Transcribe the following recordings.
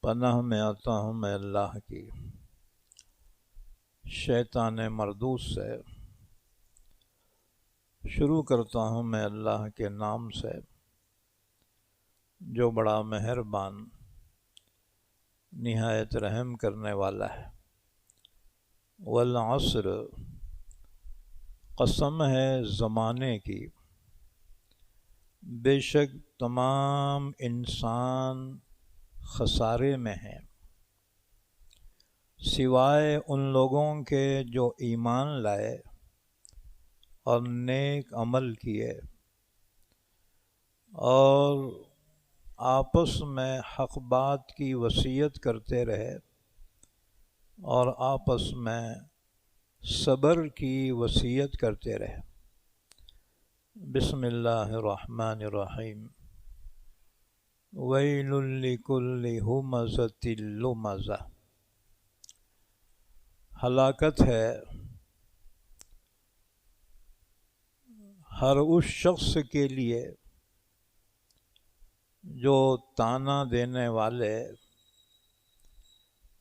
پناہ میں آتا ہوں میں اللہ کی شیطان مردود سے۔ شروع کرتا ہوں میں اللہ کے نام سے جو بڑا مہربان نہایت رحم کرنے والا ہے۔ والعصر، قسم ہے زمانے کی، بے شک تمام انسان خسارے میں ہیں سوائے ان لوگوں کے جو ایمان لائے اور نیک عمل کیے اور آپس میں حق بات کی وصیت کرتے رہے اور آپس میں صبر کی وصیت کرتے رہے۔ بسم اللہ الرحمن الرحیم۔ ویل لکل ہمزۃ لمزہ، ہلاکت ہے ہر اس شخص کے لیے جو طعنہ دینے والے،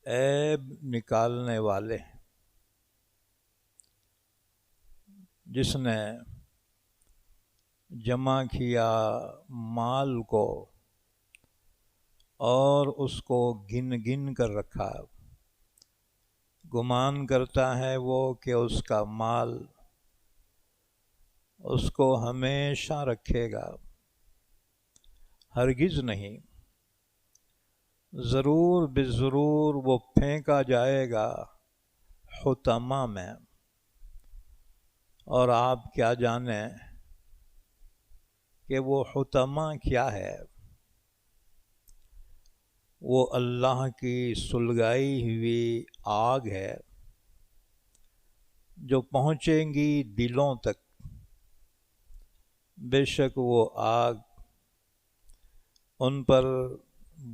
عیب نکالنے والے، جس نے جمع کیا مال کو اور اس کو گن گن کر رکھا، گمان کرتا ہے وہ کہ اس کا مال اس کو ہمیشہ رکھے گا، ہرگز نہیں، ضرور بضرور وہ پھینکا جائے گا حطمہ میں۔ اور آپ کیا جانیں کہ وہ حطمہ کیا ہے؟ وہ اللہ کی سلگائی ہوئی آگ ہے جو پہنچیں گی دلوں تک۔ بے شک وہ آگ ان پر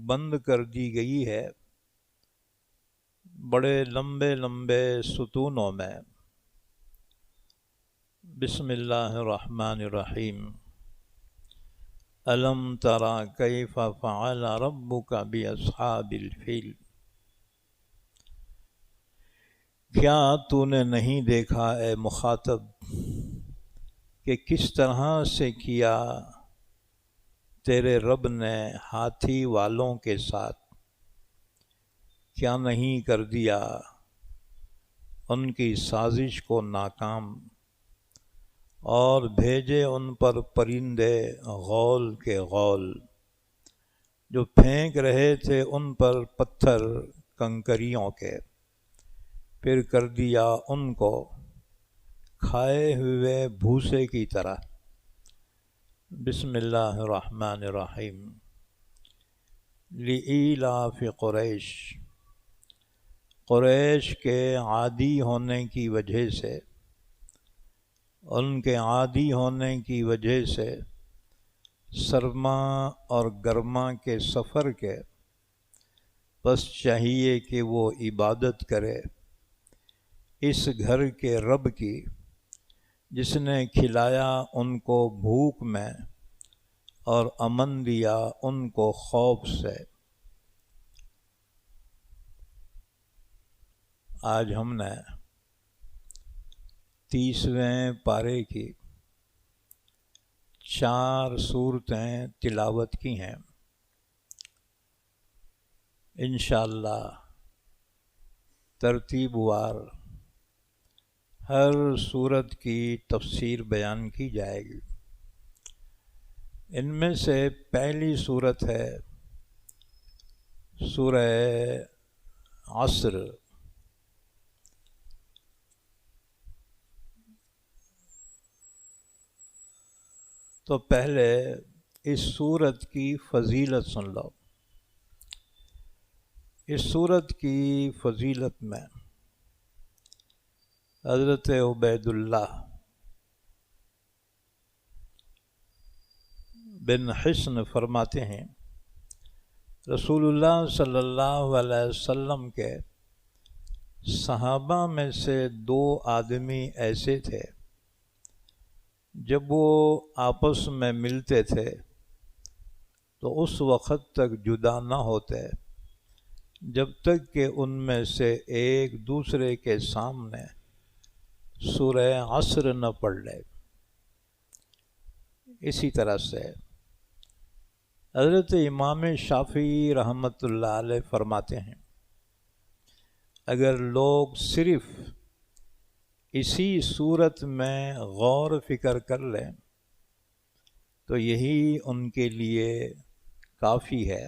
بند کر دی گئی ہے بڑے لمبے لمبے ستونوں میں۔ بسم اللہ الرحمن الرحیم۔ الم تر کیف فعل ربک باصحاب الفیل، کیا تو نے نہیں دیکھا اے مخاطب کہ کس طرح سے کیا تیرے رب نے ہاتھی والوں کے ساتھ؟ کیا نہیں کر دیا ان کی سازش کو ناکام، اور بھیجے ان پر پرندے غول کے غول جو پھینک رہے تھے ان پر پتھر کنکریوں کے، پھر کر دیا ان کو کھائے ہوئے بھوسے کی طرح۔ بسم اللہ الرحمن الرحیم۔ لإیلاف قریش، قریش کے عادی ہونے کی وجہ سے، ان کے عادی ہونے کی وجہ سے سرما اور گرما کے سفر کے، بس چاہیے کہ وہ عبادت کرے اس گھر کے رب کی جس نے کھلایا ان کو بھوک میں اور امن دیا ان کو خوف سے۔ آج ہم نے 30ویں پارے کی 4 سورتیں تلاوت کی ہیں۔ انشاءاللہ ترتیب وار ہر سورت کی تفسیر بیان کی جائے گی۔ ان میں سے پہلی سورت ہے سورہ عصر۔ تو پہلے اس سورت کی فضیلت سن لو۔ اس سورت کی فضیلت میں حضرت عبید اللہ بن حصن فرماتے ہیں رسول اللہ صلی اللہ علیہ وسلم کے صحابہ میں سے 2 آدمی ایسے تھے جب وہ آپس میں ملتے تھے تو اس وقت تک جدا نہ ہوتے جب تک کہ ان میں سے ایک دوسرے کے سامنے سورہ عصر نہ پڑھ لے۔ اسی طرح سے حضرت امام شافعی رحمۃ اللہ علیہ فرماتے ہیں، اگر لوگ صرف اسی صورت میں غور و فکر کر لیں تو یہی ان کے لیے کافی ہے۔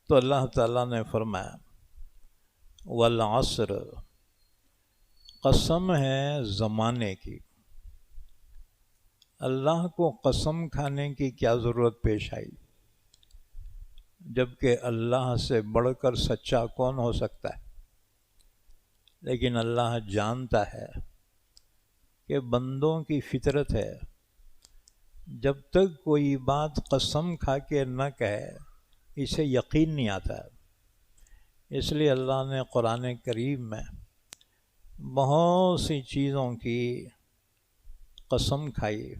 تو اللہ تعالیٰ نے فرمایا والعصر، قسم ہے زمانے کی۔ اللہ کو قسم کھانے کی کیا ضرورت پیش آئی، جبکہ اللہ سے بڑھ کر سچا کون ہو سکتا ہے؟ لیکن اللہ جانتا ہے کہ بندوں کی فطرت ہے، جب تک کوئی بات قسم کھا کے نہ کہے اسے یقین نہیں آتا ہے۔ اس لیے اللہ نے قرآن کریم میں بہت سی چیزوں کی قسم کھائی،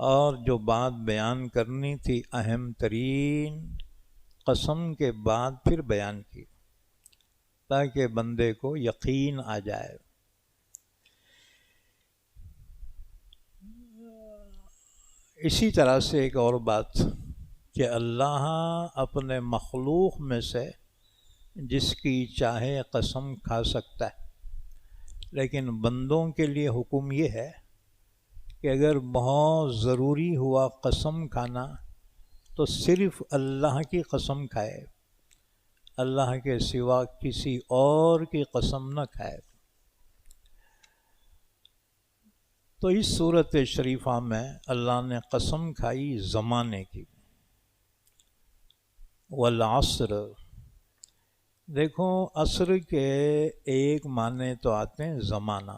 اور جو بات بیان کرنی تھی اہم ترین قسم کے بعد پھر بیان کی، تاکہ بندے کو یقین آ جائے۔ اسی طرح سے ایک اور بات کہ اللہ اپنے مخلوق میں سے جس کی چاہے قسم کھا سکتا ہے، لیکن بندوں کے لیے حکم یہ ہے کہ اگر بہت ضروری ہوا قسم کھانا تو صرف اللہ کی قسم کھائے، اللہ کے سوا کسی اور کی قسم نہ کھائے۔ تو اس صورت شریفہ میں اللہ نے قسم کھائی زمانے کی، والعصر۔ دیکھو عصر کے ایک معنی تو آتے ہیں زمانہ،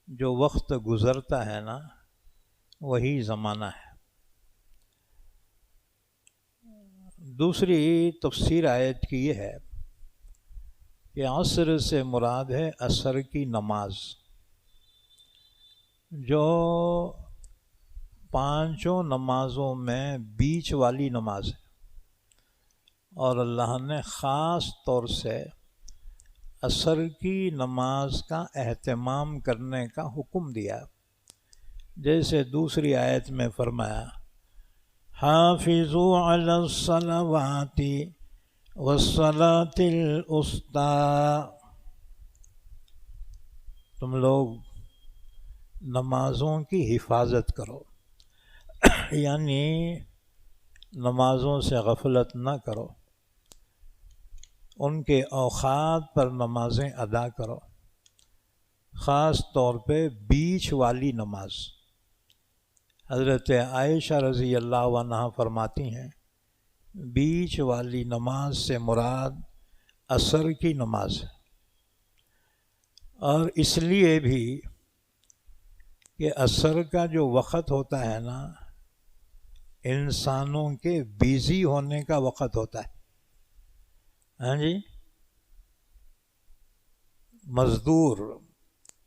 جو وقت گزرتا ہے نا وہی زمانہ ہے۔ دوسری تفسیر آیت کی یہ ہے کہ عصر سے مراد ہے عصر کی نماز، جو پانچوں نمازوں میں بیچ والی نماز ہے، اور اللہ نے خاص طور سے عصر کی نماز کا اہتمام کرنے کا حکم دیا، جیسے دوسری آیت میں فرمایا حافظوا علی الصلوات والصلاۃ الوسطی، تم لوگ نمازوں کی حفاظت کرو، یعنی نمازوں سے غفلت نہ کرو، ان کے اوقات پر نمازیں ادا کرو، خاص طور پہ بیچ والی نماز۔ حضرت عائشہ رضی اللہ عنہا فرماتی ہیں بیچ والی نماز سے مراد عصر کی نماز ہے، اور اس لیے بھی کہ عصر کا جو وقت ہوتا ہے نا انسانوں کے بیزی ہونے کا وقت ہوتا ہے۔ ہاں جی، مزدور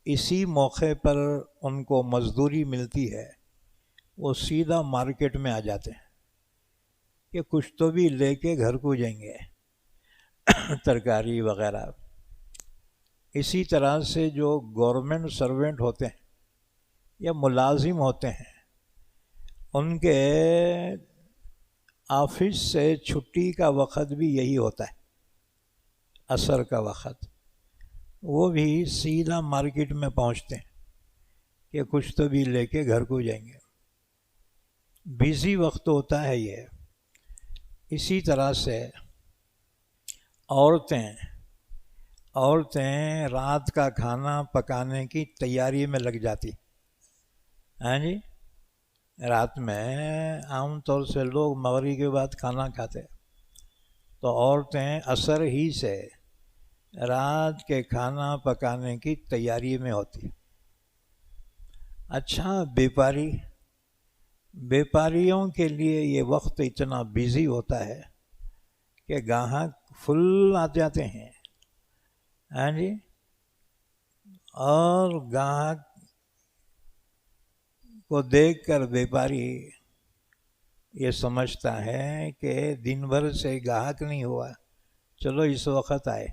اسی موقع پر ان کو مزدوری ملتی ہے، وہ سیدھا مارکیٹ میں آ جاتے ہیں کہ کچھ تو بھی لے کے گھر کو جائیں گے، ترکاری وغیرہ۔ اسی طرح سے جو گورنمنٹ سرونٹ ہوتے ہیں یا ملازم ہوتے ہیں، ان کے آفس سے چھٹی کا وقت بھی یہی ہوتا ہے، عصر کا وقت۔ وہ بھی سیدھا مارکیٹ میں پہنچتے ہیں کہ کچھ تو بھی لے کے گھر کو جائیں گے، بیزی وقت ہوتا ہے یہ۔ اسی طرح سے عورتیں رات کا کھانا پکانے کی تیاری میں لگ جاتی۔ ہاں جی، رات میں عام طور سے لوگ مغرب کے بعد کھانا کھاتے، تو عورتیں عصر ہی سے رات کے کھانا پکانے کی تیاری میں ہوتی۔ اچھا، بیپاریوں کے لیے یہ وقت اتنا بیزی ہوتا ہے کہ گاہک فل آ جاتے ہیں، ہاں جی، اور گاہک کو دیکھ کر بیپاری یہ سمجھتا ہے کہ دن بھر سے گاہک نہیں ہوا، چلو اس وقت آئے،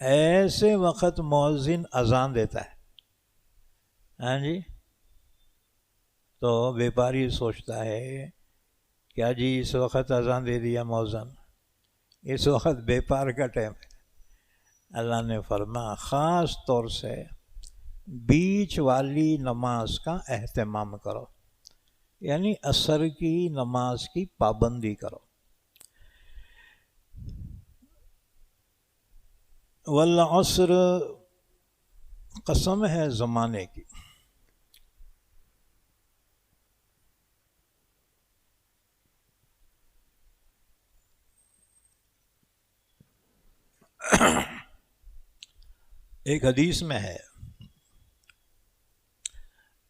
ایسے وقت مؤذن اذان دیتا ہے، ہاں جی، تو بیپاری سوچتا ہے کیا جی اس وقت اذان دے دیا مؤذن، اس وقت بیپار کا ٹائم ہے۔ اللہ نے فرمایا خاص طور سے بیچ والی نماز کا اہتمام کرو، یعنی عصر کی نماز کی پابندی کرو۔ والعصر قسم ہے زمانے کی، ایک حدیث میں ہے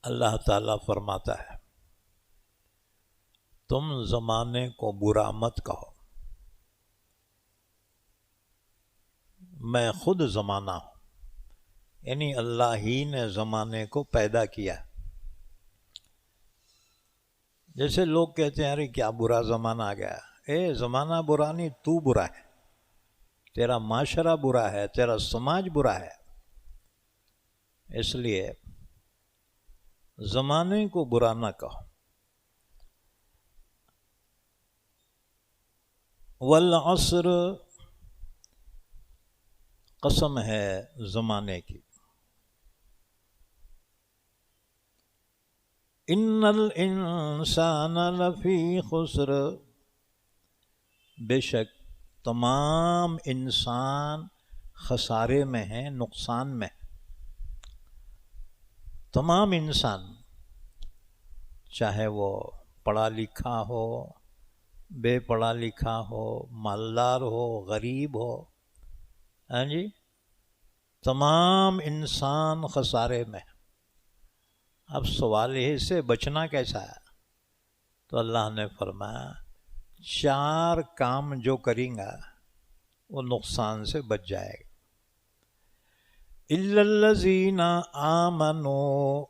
اللہ تعالیٰ فرماتا ہے تم زمانے کو برا مت کہو، میں خود زمانہ ہوں، یعنی اللہ ہی نے زمانے کو پیدا کیا۔ جیسے لوگ کہتے ہیں ارے کیا برا زمانہ آ گیا، زمانہ برا نہیں، تو برا ہے، تیرا معاشرہ برا ہے، تیرا سماج برا ہے، اس لیے زمانے کو برا نہ کہو۔ والعصر قسم ہے زمانے کی، ان الانسان لفی خسر، بے شک تمام انسان خسارے میں ہیں، نقصان میں۔ تمام انسان، چاہے وہ پڑھا لکھا ہو، بے پڑھا لکھا ہو، مالدار ہو، غریب ہو، ہاں جی، تمام انسان خسارے میں۔ اب سوال ہے سے بچنا کیسا ہے؟ تو اللہ نے فرمایا 4 کام جو کریں گا وہ نقصان سے بچ جائے گا۔ الا الذین آمنوا،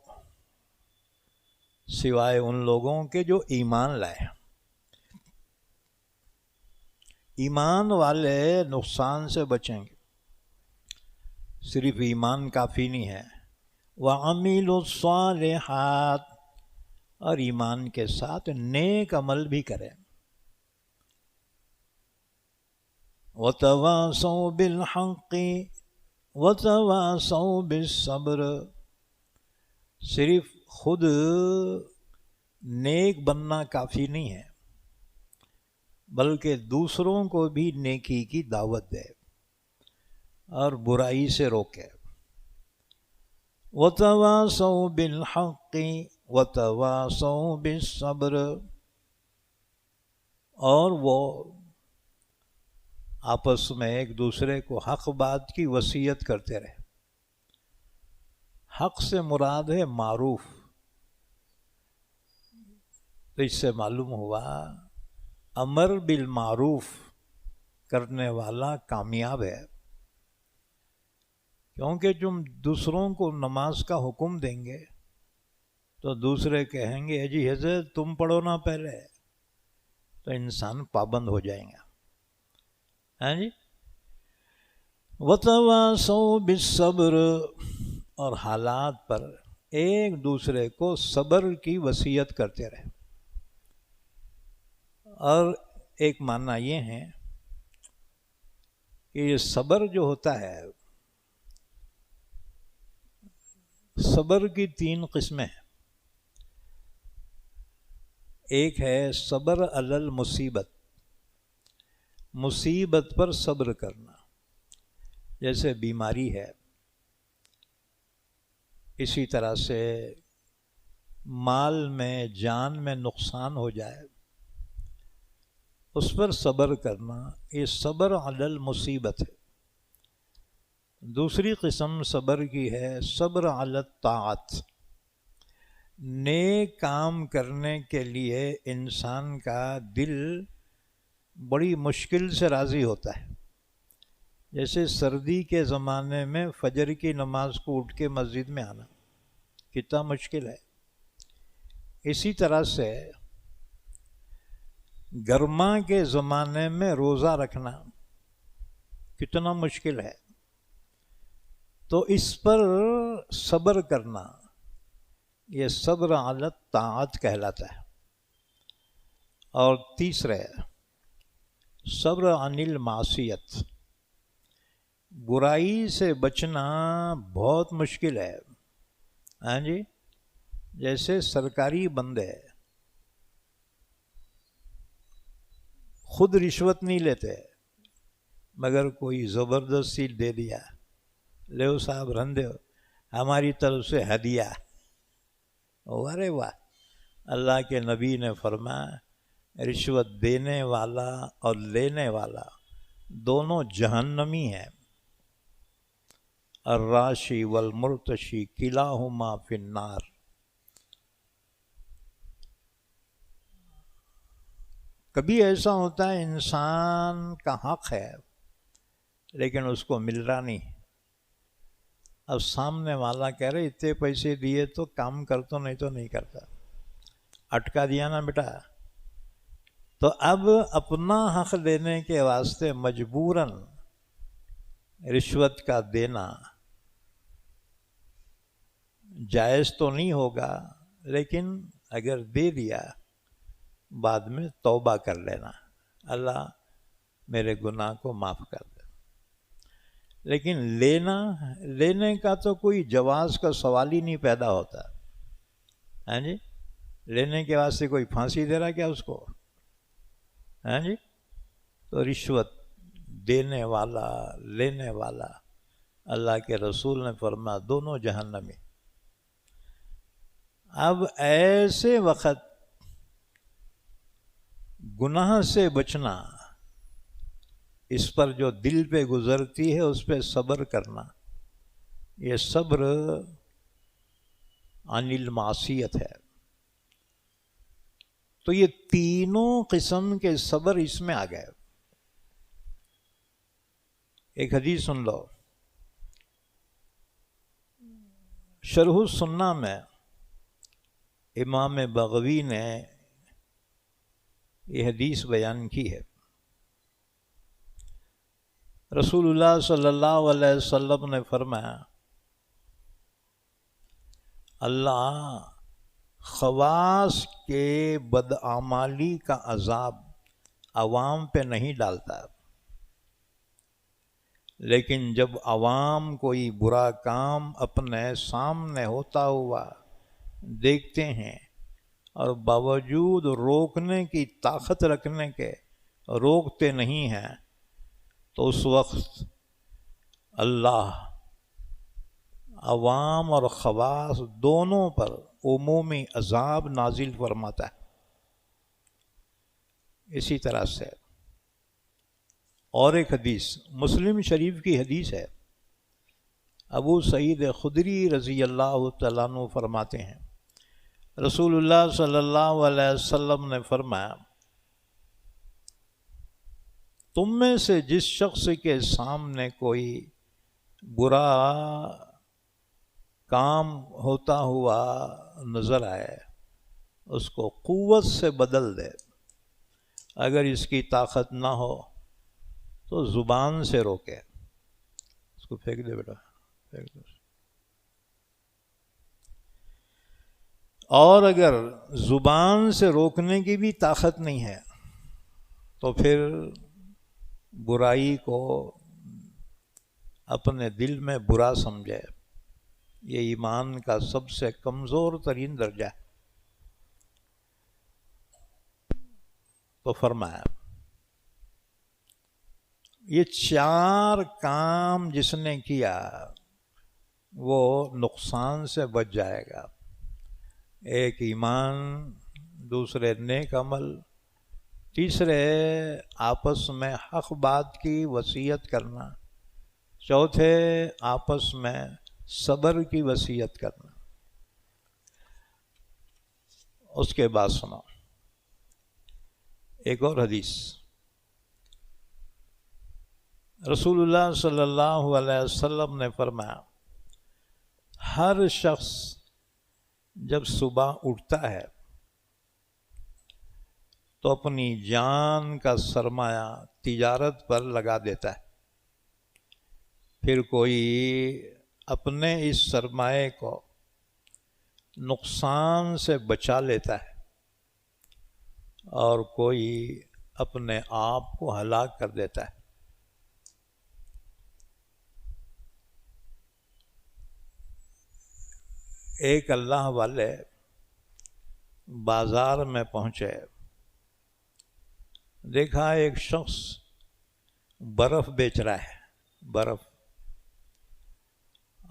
سوائے ان لوگوں کے جو ایمان لائے۔ ایمان والے نقصان سے بچیں گے، صرف ایمان کافی نہیں ہے، وَعَمِلُوا الصَّالِحَاتِ، اور ایمان کے ساتھ نیک عمل بھی کریں۔ وَتَوَاصَوْا بِالْحَقِّ وَتَوَاصَوْا بِالصَّبْرِ، صرف خود نیک بننا کافی نہیں ہے، بلکہ دوسروں کو بھی نیکی کی دعوت دے اور برائی سے روکے۔ وَتَوَاصَوْا بِالْحَقِّ وَتَوَاصَوْا بِالصَّبْرِ، اور وہ آپس میں ایک دوسرے کو حق بات کی وصیت کرتے رہے۔ حق سے مراد ہے معروف، تو اس سے معلوم ہوا امر بالمعروف کرنے والا کامیاب ہے، کیونکہ تم دوسروں کو نماز کا حکم دیں گے تو دوسرے کہیں گے جی حضرت تم پڑھو نا پہلے، تو انسان پابند ہو جائیں گا، ہاں جی۔ وَتَوَاصَوْا بِالصَّبْرِ، اور حالات پر ایک دوسرے کو صبر کی وصیت کرتے رہے۔ اور ایک معنی یہ ہے کہ یہ صبر جو ہوتا ہے، صبر کی 3 قسمیں ہیں۔ ایک ہے صبر علی المصیبت، مصیبت پر صبر کرنا، جیسے بیماری ہے، اسی طرح سے مال میں جان میں نقصان ہو جائے، اس پر صبر کرنا، یہ صبر علی المصیبت ہے۔ دوسری قسم صبر کی ہے صبر علی الطاعت، نیک کام کرنے کے لیے انسان کا دل بڑی مشکل سے راضی ہوتا ہے، جیسے سردی کے زمانے میں فجر کی نماز کو اٹھ کے مسجد میں آنا کتنا مشکل ہے، اسی طرح سے گرما کے زمانے میں روزہ رکھنا کتنا مشکل ہے، تو اس پر صبر کرنا یہ صبر علی الطاعت کہلاتا ہے۔ اور تیسرے صبر عن المعصیت، برائی سے بچنا بہت مشکل ہے۔ ہاں جی، جیسے سرکاری بندے خود رشوت نہیں لیتے مگر کوئی زبردستی دے دیا، لے صاحب رندے ہو ہماری طرف سے ہدیہ، ارے واہ! اللہ کے نبی نے فرمایا رشوت دینے والا اور لینے والا دونوں جہنمی ہیں، الراشی والمرتشی کلاہما فی النار۔ کبھی ایسا ہوتا ہے انسان کا حق ہے لیکن اس کو مل رہا نہیں، اب سامنے والا کہہ رہے اتنے پیسے دیے تو کام کر تو نہیں کرتا، اٹکا دیا نا بیٹا، تو اب اپنا حق دینے کے واسطے مجبوراً رشوت کا دینا جائز تو نہیں ہوگا، لیکن اگر دے دیا بعد میں توبہ کر لینا، اللہ میرے گناہ کو معاف کر دے۔ لیکن لینے کا تو کوئی جواز کا سوال ہی نہیں پیدا ہوتا، ہاں جی، لینے کے واسطے کوئی پھانسی دے رہا کیا اس کو؟ ہاں جی، تو رشوت دینے والا لینے والا اللہ کے رسول نے فرمایا دونوں جہنمی۔ اب ایسے وقت گناہ سے بچنا، اس پر جو دل پہ گزرتی ہے اس پہ صبر کرنا، یہ صبر عن المعصیت ہے۔ تو یہ تینوں قسم کے صبر اس میں آ گئے۔ ایک حدیث سن لو، شرح السنہ میں امام بغوی نے یہ حدیث بیان کی ہے۔ رسول اللہ صلی اللہ علیہ وسلم نے فرمایا اللہ خواص کے بدعمالی کا عذاب عوام پہ نہیں ڈالتا، لیکن جب عوام کوئی برا کام اپنے سامنے ہوتا ہوا دیکھتے ہیں اور باوجود روکنے کی طاقت رکھنے کے روکتے نہیں ہیں، تو اس وقت اللہ عوام اور خواص دونوں پر عمومی عذاب نازل فرماتا ہے۔ اسی طرح سے اور ایک حدیث مسلم شریف کی حدیث ہے، ابو سعید خدری رضی اللہ تعالیٰ عنہ فرماتے ہیں رسول اللہ صلی اللہ علیہ وسلم نے فرمایا تم میں سے جس شخص کے سامنے کوئی برا کام ہوتا ہوا نظر آئے اس کو قوت سے بدل دے، اگر اس کی طاقت نہ ہو تو زبان سے روکے، اس کو پھینک دے بیٹا، پھینک دے۔ اور اگر زبان سے روکنے کی بھی طاقت نہیں ہے تو پھر برائی کو اپنے دل میں برا سمجھے، یہ ایمان کا سب سے کمزور ترین درجہ ہے۔ تو فرمایا یہ چار کام جس نے کیا وہ نقصان سے بچ جائے گا، ایک ایمان، دوسرے نیک عمل، تیسرے آپس میں حق بات کی وصیت کرنا، چوتھے آپس میں صبر کی وصیت کرنا۔ اس کے بعد سنو ایک اور حدیث، رسول اللہ صلی اللہ علیہ وسلم نے فرمایا ہر شخص جب صبح اٹھتا ہے تو اپنی جان کا سرمایہ تجارت پر لگا دیتا ہے، پھر کوئی اپنے اس سرمایہ کو نقصان سے بچا لیتا ہے اور کوئی اپنے آپ کو ہلاک کر دیتا ہے۔ ایک اللہ والے بازار میں پہنچے، دیکھا ایک شخص برف بیچ رہا ہے، برف،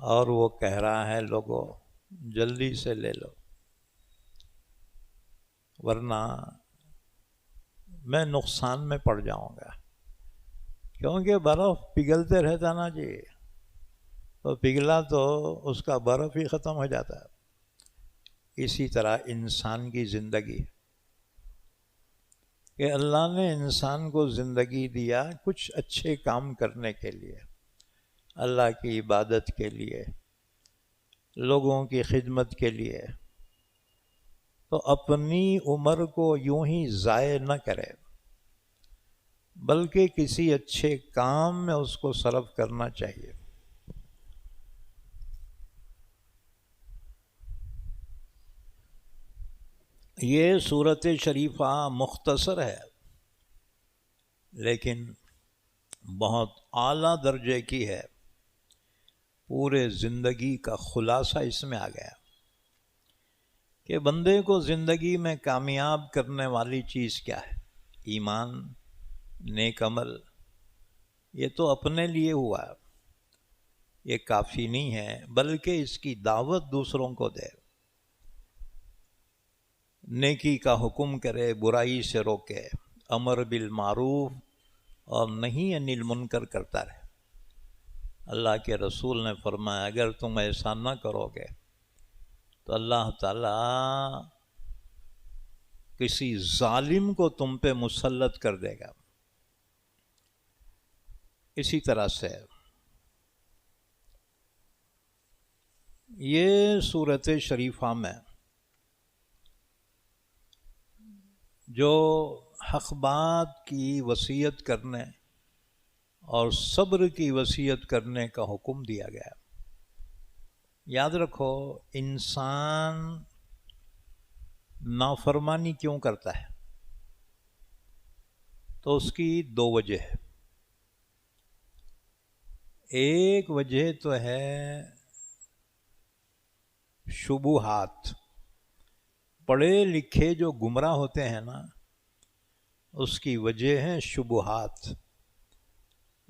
اور وہ کہہ رہا ہے لوگوں جلدی سے لے لو ورنہ میں نقصان میں پڑ جاؤں گا، کیونکہ برف پگھلتے رہتا نا جی، تو پگھلا تو اس کا برف ہی ختم ہو جاتا ہے۔ اسی طرح انسان کی زندگی کہ اللہ نے انسان کو زندگی دیا کچھ اچھے کام کرنے کے لیے، اللہ کی عبادت کے لیے، لوگوں کی خدمت کے لیے، تو اپنی عمر کو یوں ہی ضائع نہ کرے بلکہ کسی اچھے کام میں اس کو صرف کرنا چاہیے۔ یہ صورت شریفہ مختصر ہے لیکن بہت اعلیٰ درجے کی ہے، پورے زندگی کا خلاصہ اس میں آ گیا کہ بندے کو زندگی میں کامیاب کرنے والی چیز کیا ہے۔ ایمان، نیک عمل، یہ تو اپنے لیے ہوا، یہ کافی نہیں ہے بلکہ اس کی دعوت دوسروں کو دے، نیکی کا حکم کرے، برائی سے روکے، امر بالمعروف اور نہیں عن المنکر کرتا رہے۔ اللہ کے رسول نے فرمایا اگر تم ایسا نہ کرو گے تو اللہ تعالیٰ کسی ظالم کو تم پہ مسلط کر دے گا۔ اسی طرح سے یہ صورت شریفہ میں جو حق بات کی وصیت کرنے اور صبر کی وصیت کرنے کا حکم دیا گیا۔ یاد رکھو انسان نافرمانی کیوں کرتا ہے تو اس کی دو وجہ ہے۔ ایک وجہ تو ہے شبہات، پڑھے لکھے جو گمراہ ہوتے ہیں نا اس کی وجہ ہے شبہات،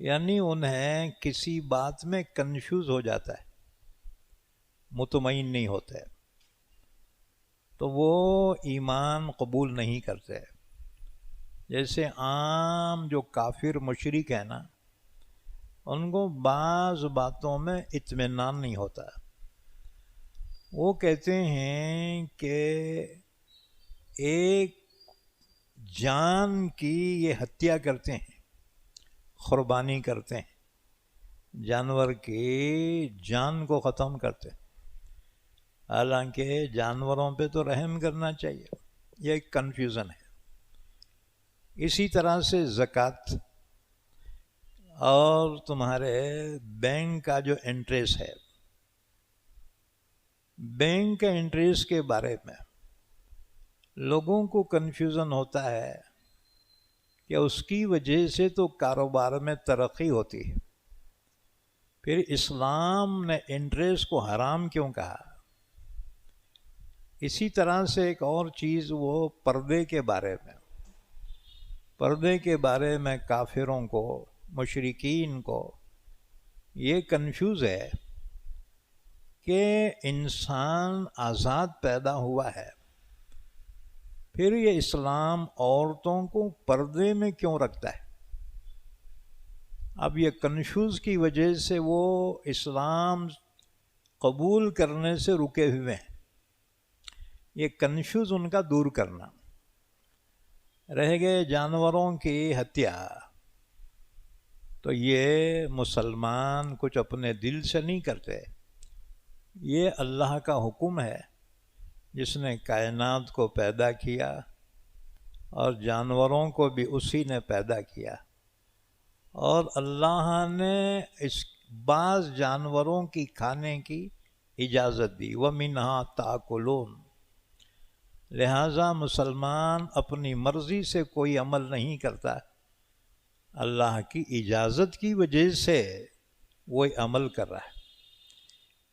یعنی انہیں کسی بات میں کنفیوز ہو جاتا ہے، مطمئن نہیں ہوتے تو وہ ایمان قبول نہیں کرتے۔ جیسے عام جو کافر مشرک ہے نا ان کو بعض باتوں میں اطمینان نہیں ہوتا، وہ کہتے ہیں کہ ایک جان کی یہ ہتیا کرتے ہیں، قربانی کرتے ہیں، جانور کی جان کو ختم کرتے ہیں، حالانکہ جانوروں پہ تو رحم کرنا چاہیے۔ یہ ایک کنفیوژن ہے۔ اسی طرح سے زکوٰۃ اور تمہارے بینک کا جو انٹریسٹ ہے، بینک کا انٹریسٹ کے بارے میں لوگوں کو کنفیوژن ہوتا ہے کہ اس کی وجہ سے تو کاروبار میں ترقی ہوتی ہے، پھر اسلام نے انٹریسٹ کو حرام کیوں کہا؟ اسی طرح سے ایک اور چیز وہ پردے کے بارے میں، پردے کے بارے میں کافروں کو، مشرکین کو یہ کنفیوز ہے کہ انسان آزاد پیدا ہوا ہے، پھر یہ اسلام عورتوں کو پردے میں کیوں رکھتا ہے؟ اب یہ کنفیوز کی وجہ سے وہ اسلام قبول کرنے سے رکے ہوئے ہیں۔ یہ کنفیوز ان کا دور کرنا۔ رہ گئے جانوروں کی ہتیا، تو یہ مسلمان کچھ اپنے دل سے نہیں کرتے، یہ اللہ کا حکم ہے، جس نے کائنات کو پیدا کیا، اور جانوروں کو بھی اسی نے پیدا کیا، اور اللہ نے اس بعض جانوروں کی کھانے کی اجازت دی، وَمِنْهَا تَأْكُلُونَ۔ لہٰذا مسلمان اپنی مرضی سے کوئی عمل نہیں کرتا، اللہ کی اجازت کی وجہ سے وہ عمل کر رہا ہے۔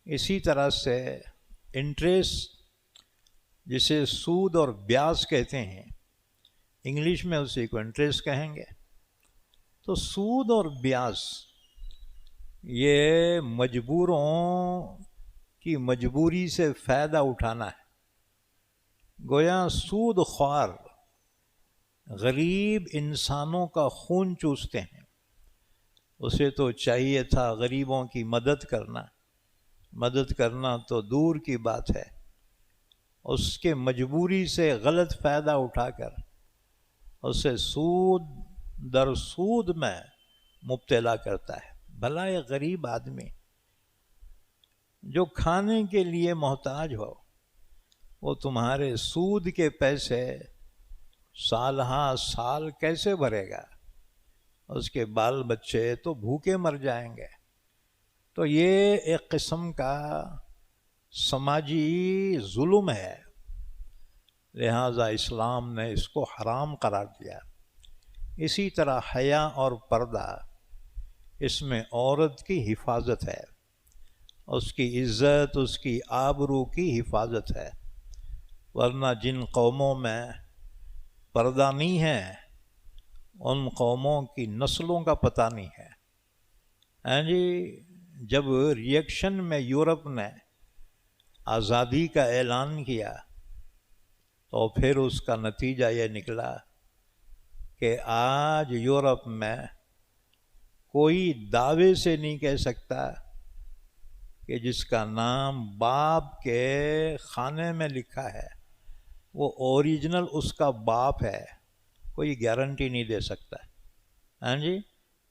اسی طرح سے انٹریسٹ، جسے سود اور بیاج کہتے ہیں، انگلش میں اسی کو انٹریسٹ کہیں گے۔ تو سود اور بیاج یہ مجبوروں کی مجبوری سے فائدہ اٹھانا ہے۔ گویا سود خوار غریب انسانوں کا خون چوستے ہیں، اسے تو چاہیے تھا غریبوں کی مدد کرنا تو دور کی بات ہے، اس کے مجبوری سے غلط فائدہ اٹھا کر اسے سود در سود میں مبتلا کرتا ہے۔ بھلا یہ غریب آدمی جو کھانے کے لیے محتاج ہو، وہ تمہارے سود کے پیسے سال ہاں سال کیسے بھرے گا؟ اس کے بال بچے تو بھوکے مر جائیں گے۔ تو یہ ایک قسم کا سماجی ظلم ہے، لہذا اسلام نے اس کو حرام قرار دیا۔ اسی طرح حیا اور پردہ، اس میں عورت کی حفاظت ہے، اس کی عزت، اس کی آبرو کی حفاظت ہے، ورنہ جن قوموں میں پردہ نہیں ہے ان قوموں کی نسلوں کا پتہ نہیں ہے۔ ہاں جی، جب ریئیکشن میں یورپ نے آزادی کا اعلان کیا تو پھر اس کا نتیجہ یہ نکلا کہ آج یورپ میں کوئی دعوے سے نہیں کہہ سکتا کہ جس کا نام باپ کے خانے میں لکھا ہے وہ اوریجنل اس کا باپ ہے، کوئی گارنٹی نہیں دے سکتا۔ ہاں جی،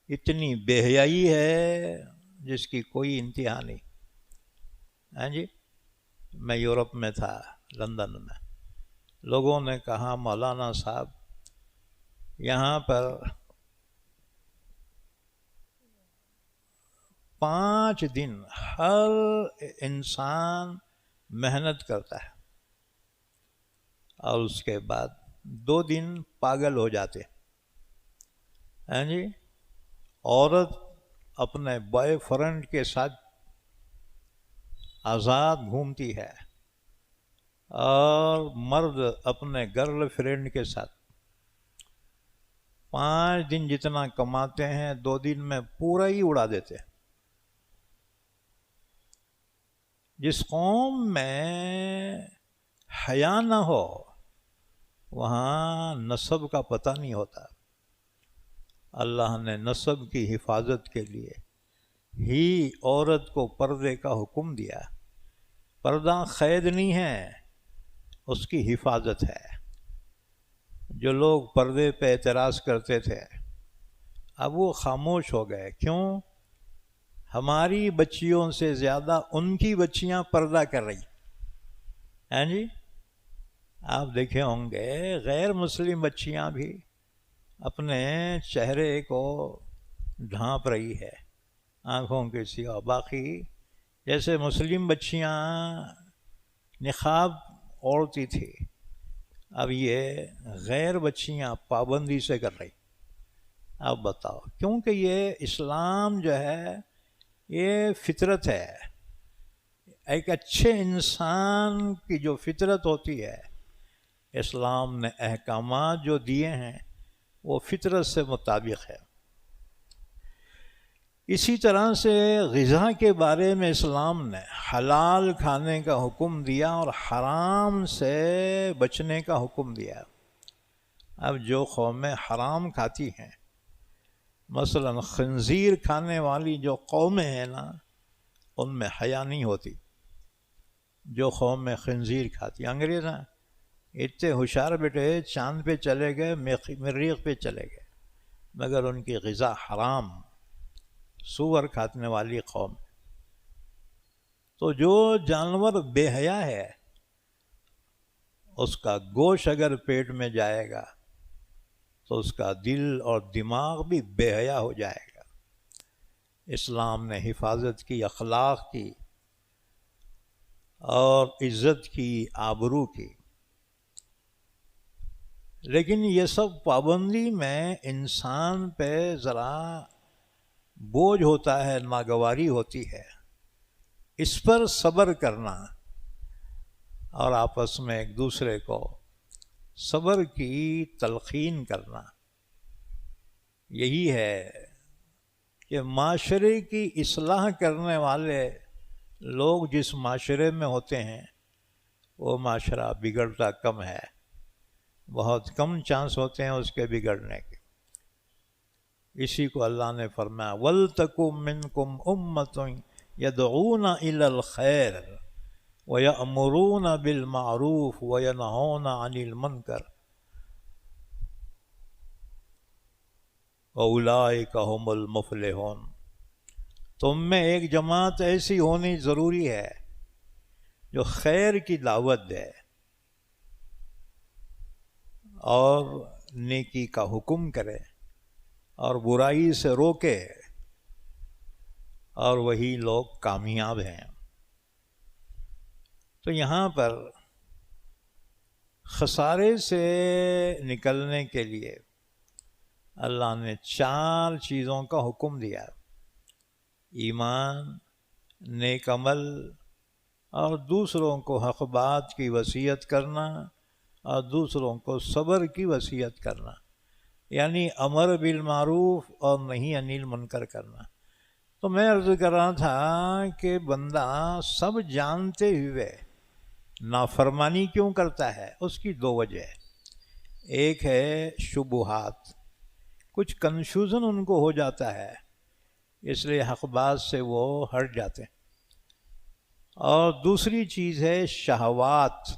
اتنی بے حیائی ہے جس کی کوئی انتہا نہیں۔ ہاں جی، میں یورپ میں تھا، لندن میں، لوگوں نے کہا مولانا صاحب یہاں پر 5 دن ہر انسان محنت کرتا ہے اور اس کے بعد 2 دن پاگل ہو جاتے ہیں۔ ہاں جی، عورت اپنے بوائے فرینڈ کے ساتھ آزاد گھومتی ہے اور مرد اپنے گرل فرینڈ کے ساتھ 5 دن جتنا کماتے ہیں 2 دن میں پورا ہی اڑا دیتے ہیں۔ جس قوم میں حیا نہ ہو وہاں نسب کا پتہ نہیں ہوتا۔ اللہ نے نسب کی حفاظت کے لیے ہی عورت کو پردے کا حکم دیا۔ پردہ قید نہیں ہے، اس کی حفاظت ہے۔ جو لوگ پردے پہ اعتراض کرتے تھے اب وہ خاموش ہو گئے۔ کیوں؟ ہماری بچیوں سے زیادہ ان کی بچیاں پردہ کر رہی ہیں جی۔ آپ دیکھے ہوں گے غیر مسلم بچیاں بھی اپنے چہرے کو ڈھانپ رہی ہے آنکھوں کے سوا، باقی جیسے مسلم بچیاں نقاب اوڑھتی تھی اب یہ غیر بچیاں پابندی سے کر رہی۔ اب بتاؤ، کیونکہ یہ اسلام جو ہے یہ فطرت ہے، ایک اچھے انسان کی جو فطرت ہوتی ہے، اسلام نے احکامات جو دیے ہیں وہ فطرت سے مطابق ہے۔ اسی طرح سے غذا کے بارے میں اسلام نے حلال کھانے کا حکم دیا اور حرام سے بچنے کا حکم دیا۔ اب جو قومیں حرام کھاتی ہیں، مثلا خنزیر کھانے والی جو قومیں ہیں نا، ان میں حیا نہیں ہوتی۔ جو قوم میں خنزیر کھاتی، انگریز ہیں اتنے ہوشیار بیٹے، چاند پہ چلے گئے، مریخ پہ چلے گئے، مگر ان کی غذا حرام، سور کھانے والی قوم۔ تو جو جانور بے حیا ہے اس کا گوشت اگر پیٹ میں جائے گا تو اس کا دل اور دماغ بھی بے حیا ہو جائے گا۔ اسلام نے حفاظت کی، اخلاق کی اور عزت کی، آبرو کی، لیکن یہ سب پابندی میں انسان پہ ذرا بوجھ ہوتا ہے، ناگواری ہوتی ہے۔ اس پر صبر کرنا اور آپس میں ایک دوسرے کو صبر کی تلقین کرنا، یہی ہے کہ معاشرے کی اصلاح کرنے والے لوگ جس معاشرے میں ہوتے ہیں وہ معاشرہ بگڑتا کم ہے، بہت کم چانس ہوتے ہیں اس کے بگڑنے کے۔ اسی کو اللہ نے فرمایا وَلْتَكُن مِّنكُمْ أُمَّةٌ يَدْعُونَ إِلَى الْخَيْرِ وَيَأْمُرُونَ بِالْمَعْرُوفِ وَيَنْهَوْنَ عَنِ الْمُنكَرِ وَأُولَٰئِكَ هُمُ الْمُفْلِحُونَ۔ تم میں ایک جماعت ایسی ہونی ضروری ہے جو خیر کی دعوت دے اور نیکی کا حکم کرے اور برائی سے روکے، اور وہی لوگ کامیاب ہیں۔ تو یہاں پر خسارے سے نکلنے کے لیے اللہ نے 4 چیزوں کا حکم دیا: ایمان، نیک عمل، اور دوسروں کو حق بات کی وصیت کرنا، اور دوسروں کو صبر کی وصیت کرنا، یعنی امر بالمعروف اور نہی عن المنکر کرنا۔ تو میں عرض کر رہا تھا کہ بندہ سب جانتے ہوئے نافرمانی کیوں کرتا ہے؟ اس کی 2 وجہ۔ ایک ہے شبہات، کچھ کنفیوژن ان کو ہو جاتا ہے، اس لیے حق بات سے وہ ہٹ جاتے ہیں۔ اور دوسری چیز ہے شہوات،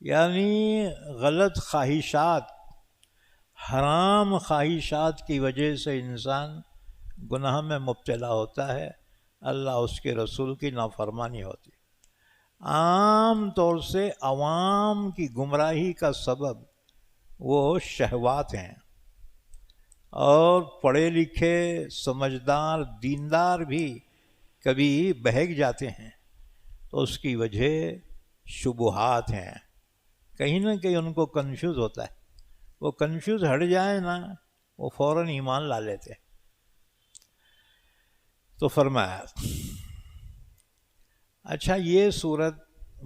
یعنی غلط خواہشات، حرام خواہشات کی وجہ سے انسان گناہ میں مبتلا ہوتا ہے، اللہ اس کے رسول کی نافرمانی ہوتی ہے۔ عام طور سے عوام کی گمراہی کا سبب وہ شہوات ہیں، اور پڑھے لکھے سمجھدار دیندار بھی کبھی بہک جاتے ہیں، تو اس کی وجہ شبہات ہیں۔ کہیں نہ کہیں ان کو کنفیوز ہوتا ہے، وہ کنفیوز ہٹ جائے نا، وہ فوراً ایمان لا لیتے ہیں۔ تو فرمایا، اچھا یہ صورت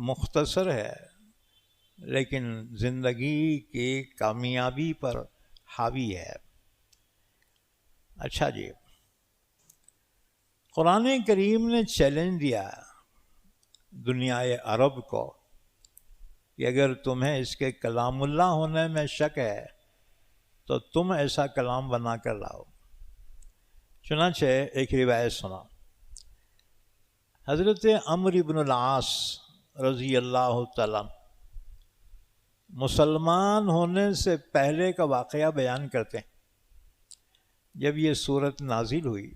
مختصر ہے لیکن زندگی کی کامیابی پر حاوی ہے۔ اچھا جی، قرآن کریم نے چیلنج دیا دنیائے عرب کو کہ اگر تمہیں اس کے کلام اللہ ہونے میں شک ہے تو تم ایسا کلام بنا کر لاؤ۔ چنانچہ ایک روایت سنا، حضرت عمرو بن العاص رضی اللہ تعالیٰ مسلمان ہونے سے پہلے کا واقعہ بیان کرتے ہیں۔ جب یہ صورت نازل ہوئی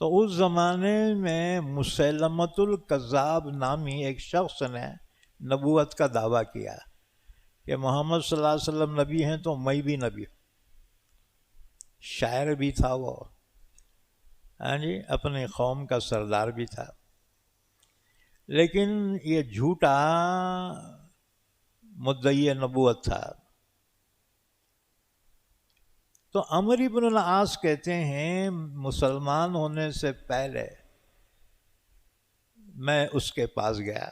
تو اس زمانے میں مسیلمۃ الکذاب نامی ایک شخص نے نبوت کا دعویٰ کیا کہ محمد صلی اللہ علیہ وسلم نبی ہیں تو میں بھی نبی ہوں۔ شاعر بھی تھا وہ، ہاں جی، اپنے قوم کا سردار بھی تھا، لیکن یہ جھوٹا مدعی نبوت تھا۔ تو عمرو بن العاص کہتے ہیں مسلمان ہونے سے پہلے میں اس کے پاس گیا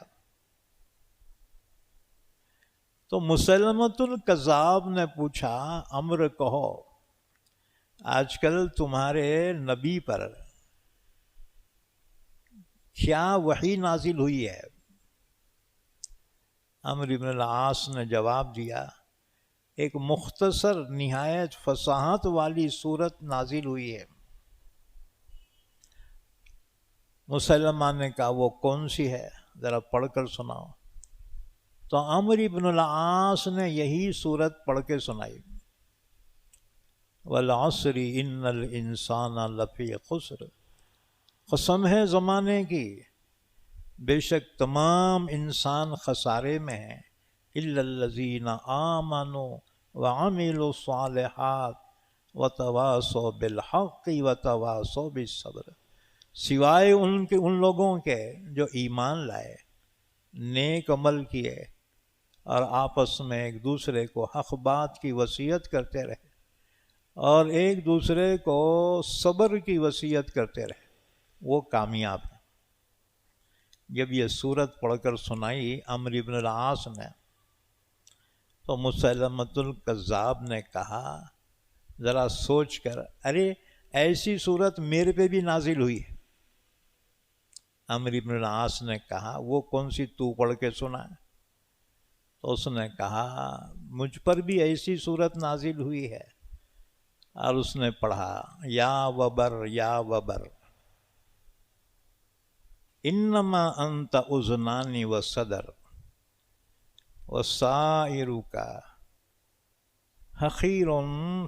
تو مسلمۃ الکذاب نے پوچھا، عمرو کہو آج کل تمہارے نبی پر کیا وحی نازل ہوئی ہے؟ عمرو بن العاص نے جواب دیا، ایک مختصر نہایت فصاحت والی صورت نازل ہوئی ہے۔ مسلمہ نے کہا وہ کون سی ہے؟ ذرا پڑھ کر سناؤ۔ تو عمرو بن العاص نے یہی صورت پڑھ کے سنائی، والعصر ان الانسان لفی خسر، قسم ہے زمانے کی، بے شک تمام انسان خسارے میں ہیں، الا الذین آمنوا وعملوا الصالحات وتواصوا بالحق وتواصوا بالصبر، سوائے ان لوگوں کے جو ایمان لائے، نیک عمل کیے اور آپس میں ایک دوسرے کو حق بات کی وصیت کرتے رہے اور ایک دوسرے کو صبر کی وصیت کرتے رہے، وہ کامیاب ہیں۔ جب یہ سورت پڑھ کر سنائی عمرو بن العاص نے تو مسیلمۃ الکذاب نے کہا ذرا سوچ کر، ارے ایسی صورت میرے پہ بھی نازل ہوئی ہے۔ عمرو بن العاص نے کہا وہ کون سی تو پڑھ کے سنا؟ تو اس نے کہا مجھ پر بھی ایسی صورت نازل ہوئی ہے، اور اس نے پڑھا یا وبر یا وبر انما انت اذنان و صدر وسائرک حقیر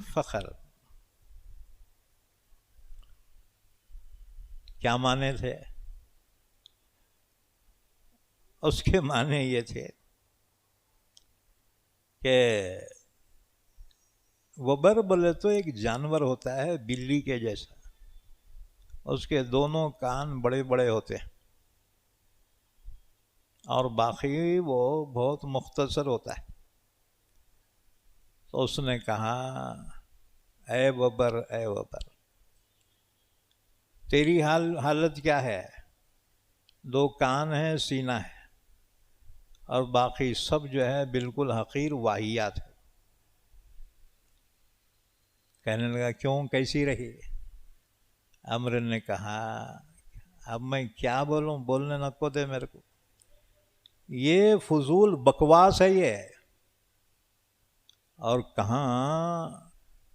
فخر۔ کیا معنی تھے؟ اس کے معنی یہ تھے کہ وبر بولے تو ایک جانور ہوتا ہے بلی کے جیسا، اس کے دونوں کان بڑے بڑے ہوتے ہیں اور باقی وہ بہت مختصر ہوتا ہے۔ تو اس نے کہا اے وبر اے وبر، تیری حالت کیا ہے؟ دو کان ہیں، سینہ ہے، اور باقی سب جو ہے بالکل حقیر واہیات ہے۔ کہنے لگا کیوں، کیسی رہی؟ عمرو نے کہا اب میں کیا بولوں، بولنے نہ کو دے میرے کو، یہ فضول بکواس ہے یہ۔ اور کہاں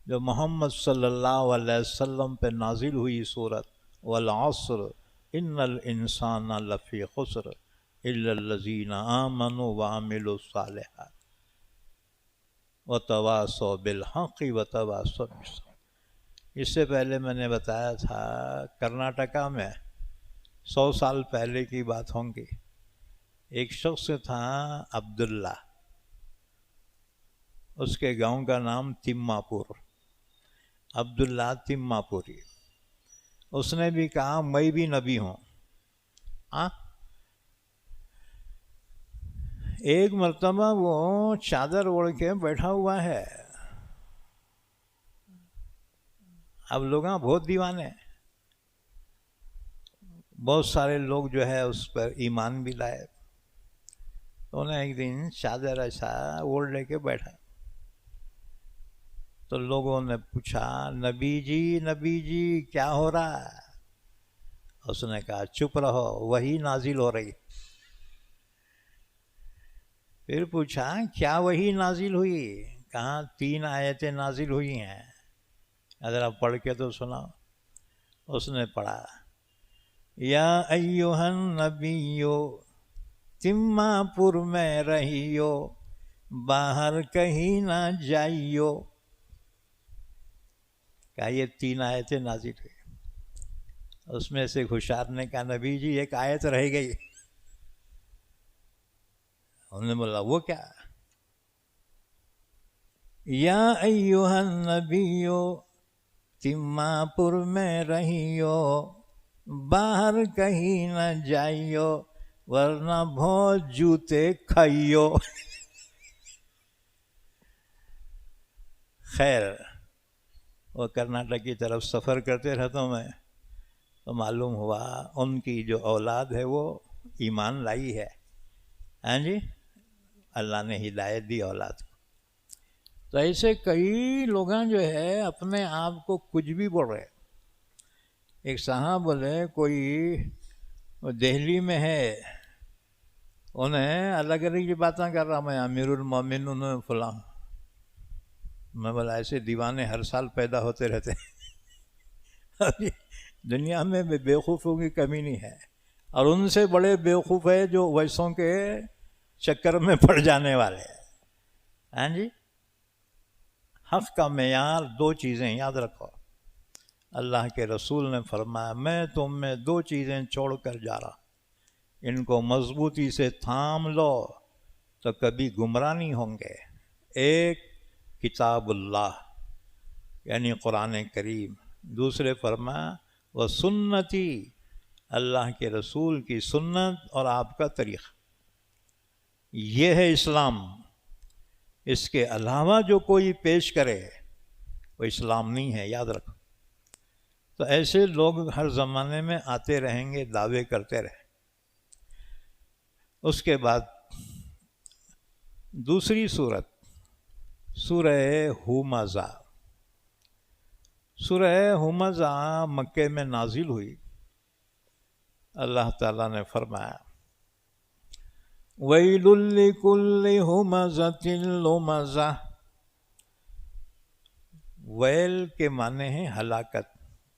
جو محمد صلی اللہ علیہ وسلم پہ نازل ہوئی سورت والعصر ان الانسان لفی خسر الا الذین آمنوا وعملوا الصالحات وتواصوا بالحق وتواصوا بالصبر۔ اس سے پہلے میں نے بتایا تھا کرناٹکا میں 100 سال پہلے کی بات ہوں گی، ایک شخص تھا عبداللہ، اس کے گاؤں کا نام تماپور، عبداللہ تماپوری۔ اس نے بھی کہا میں بھی نبی ہوں۔ ایک مرتبہ وہ چادر اوڑھ کے بیٹھا ہوا ہے، اب لوگ بہت دیوانے ہیں، بہت سارے لوگ جو ہے اس پر ایمان بھی لائے۔ تو انہیں ایک دن چادر ایسا اوڑھ لے کے بیٹھا، تو لوگوں نے پوچھا نبی جی کیا ہو رہا ہے؟ اس نے کہا چپ رہو، وہی نازل ہو رہی۔ پھر پوچھا کیا وہی نازل ہوئی؟ کہاں 3 آیتیں نازل ہوئی ہیں، اگر آپ پڑھ کے تو سناؤ۔ اس نے پڑھا یا ایھا النبیو تماپور میں رہیو باہر کہیں نہ جائیو۔ کہا یہ 3 آیتیں نازل ہوئی۔ اس میں سے خوشار نے کہا نبی جی ایک آیت رہ گئی۔ انہوں نے بولا وہ کیا؟ یا ایھا النبیو تماپور میں رہیو باہر کہیں نہ جائیو ورنہ بہت جوتے کھائیو۔ خیر وہ کرناٹک کی طرف سفر کرتے رہتا ہوں میں، تو معلوم ہوا ان کی جو اولاد ہے وہ ایمان لائی ہے۔ ہاں جی، اللہ نے ہدایت دی اولاد کو۔ تو ایسے کئی لوگ جو ہے اپنے آپ کو کچھ بھی بول رہے۔ ایک صاحب بولے کوئی دہلی میں ہے، انہیں الگ الگ کی باتیں کر رہا، میں امیر المومنین فلاں۔ میں بولا ایسے دیوانے ہر سال پیدا ہوتے رہتے ہیں۔ دنیا میں بیوقوفوں کی کمی نہیں ہے، اور ان سے بڑے بیوقوف ہے جو ویسوں کے چکر میں پڑ جانے والے ہیں۔ ہاں جی، حق کا معیار 2 چیزیں یاد رکھو۔ اللہ کے رسول نے فرمایا میں تم میں 2 چیزیں چھوڑ کر جا رہا، ان کو مضبوطی سے تھام لو تو کبھی گمراہ نہیں ہوں گے۔ ایک کتاب اللہ یعنی قرآن کریم، دوسرے فرمایا وہ سنتی، اللہ کے رسول کی سنت اور آپ کا طریقہ، یہ ہے اسلام۔ اس کے علاوہ جو کوئی پیش کرے وہ اسلام نہیں ہے، یاد رکھو۔ تو ایسے لوگ ہر زمانے میں آتے رہیں گے، دعوے کرتے رہیں۔ اس کے بعد دوسری صورت سورہ ہمزہ۔ سورہ ہمزہ مکے میں نازل ہوئی۔ اللہ تعالیٰ نے فرمایا وَيْلٌ لِّكُلِّ ہُمَزَةٍ لُمَزَةٍ۔ ویل کے معنی ہیں ہلاکت،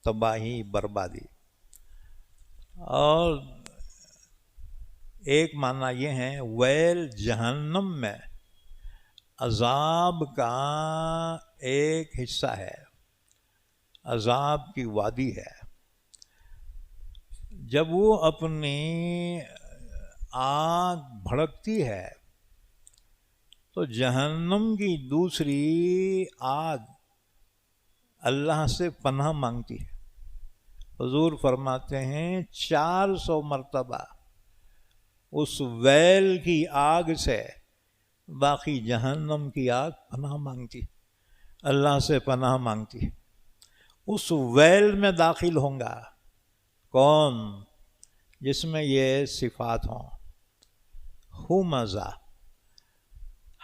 تباہی، بربادی، اور ایک معنی یہ ہے ویل جہنم میں عذاب کا ایک حصہ ہے، عذاب کی وادی ہے۔ جب وہ اپنی آگ بھڑکتی ہے تو جہنم کی دوسری آگ اللہ سے پناہ مانگتی ہے۔ حضور فرماتے ہیں 400 مرتبہ اس ویل کی آگ سے باقی جہنم کی آگ پناہ مانگتی، اللہ سے پناہ مانگتی۔ اس ویل میں داخل ہوں گا کون؟ جس میں یہ صفات ہوں۔ ہمزہ،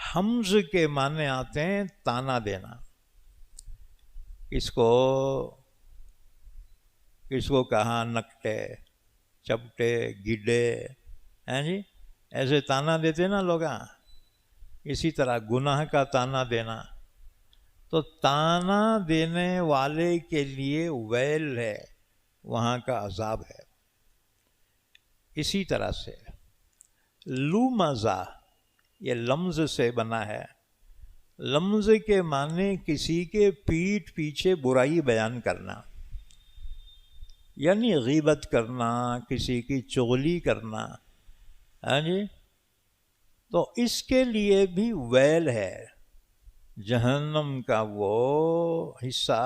حمز کے معنی آتے ہیں تانا دینا۔ کس کو کہا نکٹے، چپٹے، گڈے، ہیں جی، ایسے تانا دیتے نا لوگ۔ اسی طرح گناہ کا تانا دینا، تو تانا دینے والے کے لیے ویل ہے، وہاں کا عذاب ہے۔ اسی طرح سے لومزہ، یہ لمز سے بنا ہے۔ لمز کے معنی کسی کے پیٹھ پیچھے برائی بیان کرنا، یعنی غیبت کرنا، کسی کی چغلی کرنا، ہاں جی، تو اس کے لیے بھی ویل ہے، جہنم کا وہ حصہ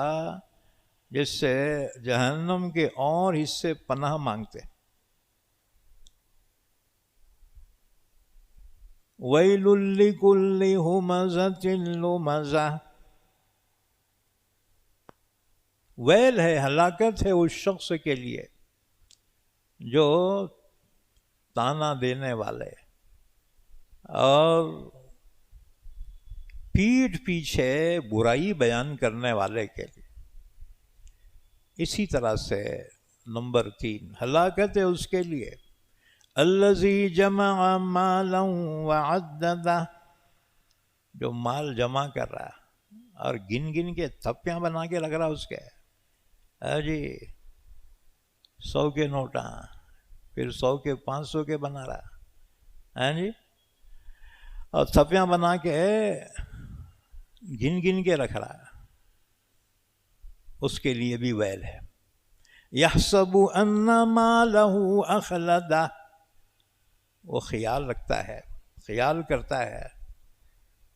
جس سے جہنم کے اور حصے پناہ مانگتے۔ وَيْلٌ لِّكُلِّ ہُمَزَةٍ لُمَزَةٍ۔ ویل ہے، ہلاکت ہے اس شخص کے لیے جو تانا دینے والے اور پیٹھ پیچھے برائی بیان کرنے والے کے لیے۔ اسی طرح سے نمبر 3 ہلاکت ہے اس کے لیے الذی جمع مالا وعددہ، جو مال جمع کر رہا اور گن گن کے تھپیاں بنا کے رکھ رہا اس کے، جی 100 کے نوٹاں، پھر 100 کے 500 کے بنا رہا، جی، اور تھپیاں بنا کے گن گن کے رکھ رہا، اس کے لیے بھی ویل ہے۔ یحسب ان مالہ اخلدہ، وہ خیال رکھتا ہے، خیال کرتا ہے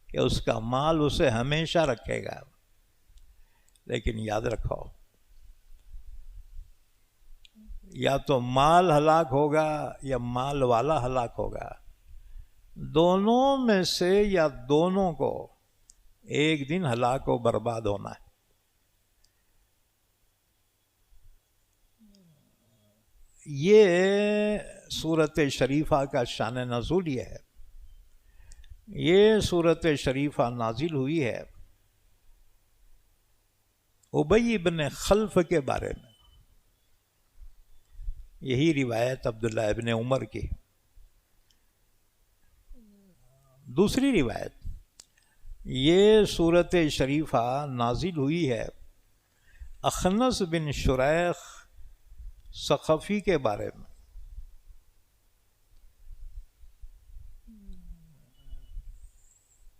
کہ اس کا مال اسے ہمیشہ رکھے گا، لیکن یاد رکھو یا تو مال ہلاک ہوگا یا مال والا ہلاک ہوگا، دونوں میں سے یا دونوں کو ایک دن ہلاک و برباد ہونا ہے۔ یہ سورت شریفہ کا شان نزول یہ ہے۔ یہ سورت شریفہ نازل ہوئی ہے ابی بن خلف کے بارے میں، یہی روایت عبداللہ ابن عمر کی۔ دوسری روایت، یہ سورت شریفہ نازل ہوئی ہے اخنس بن شریح ثقفی کے بارے میں۔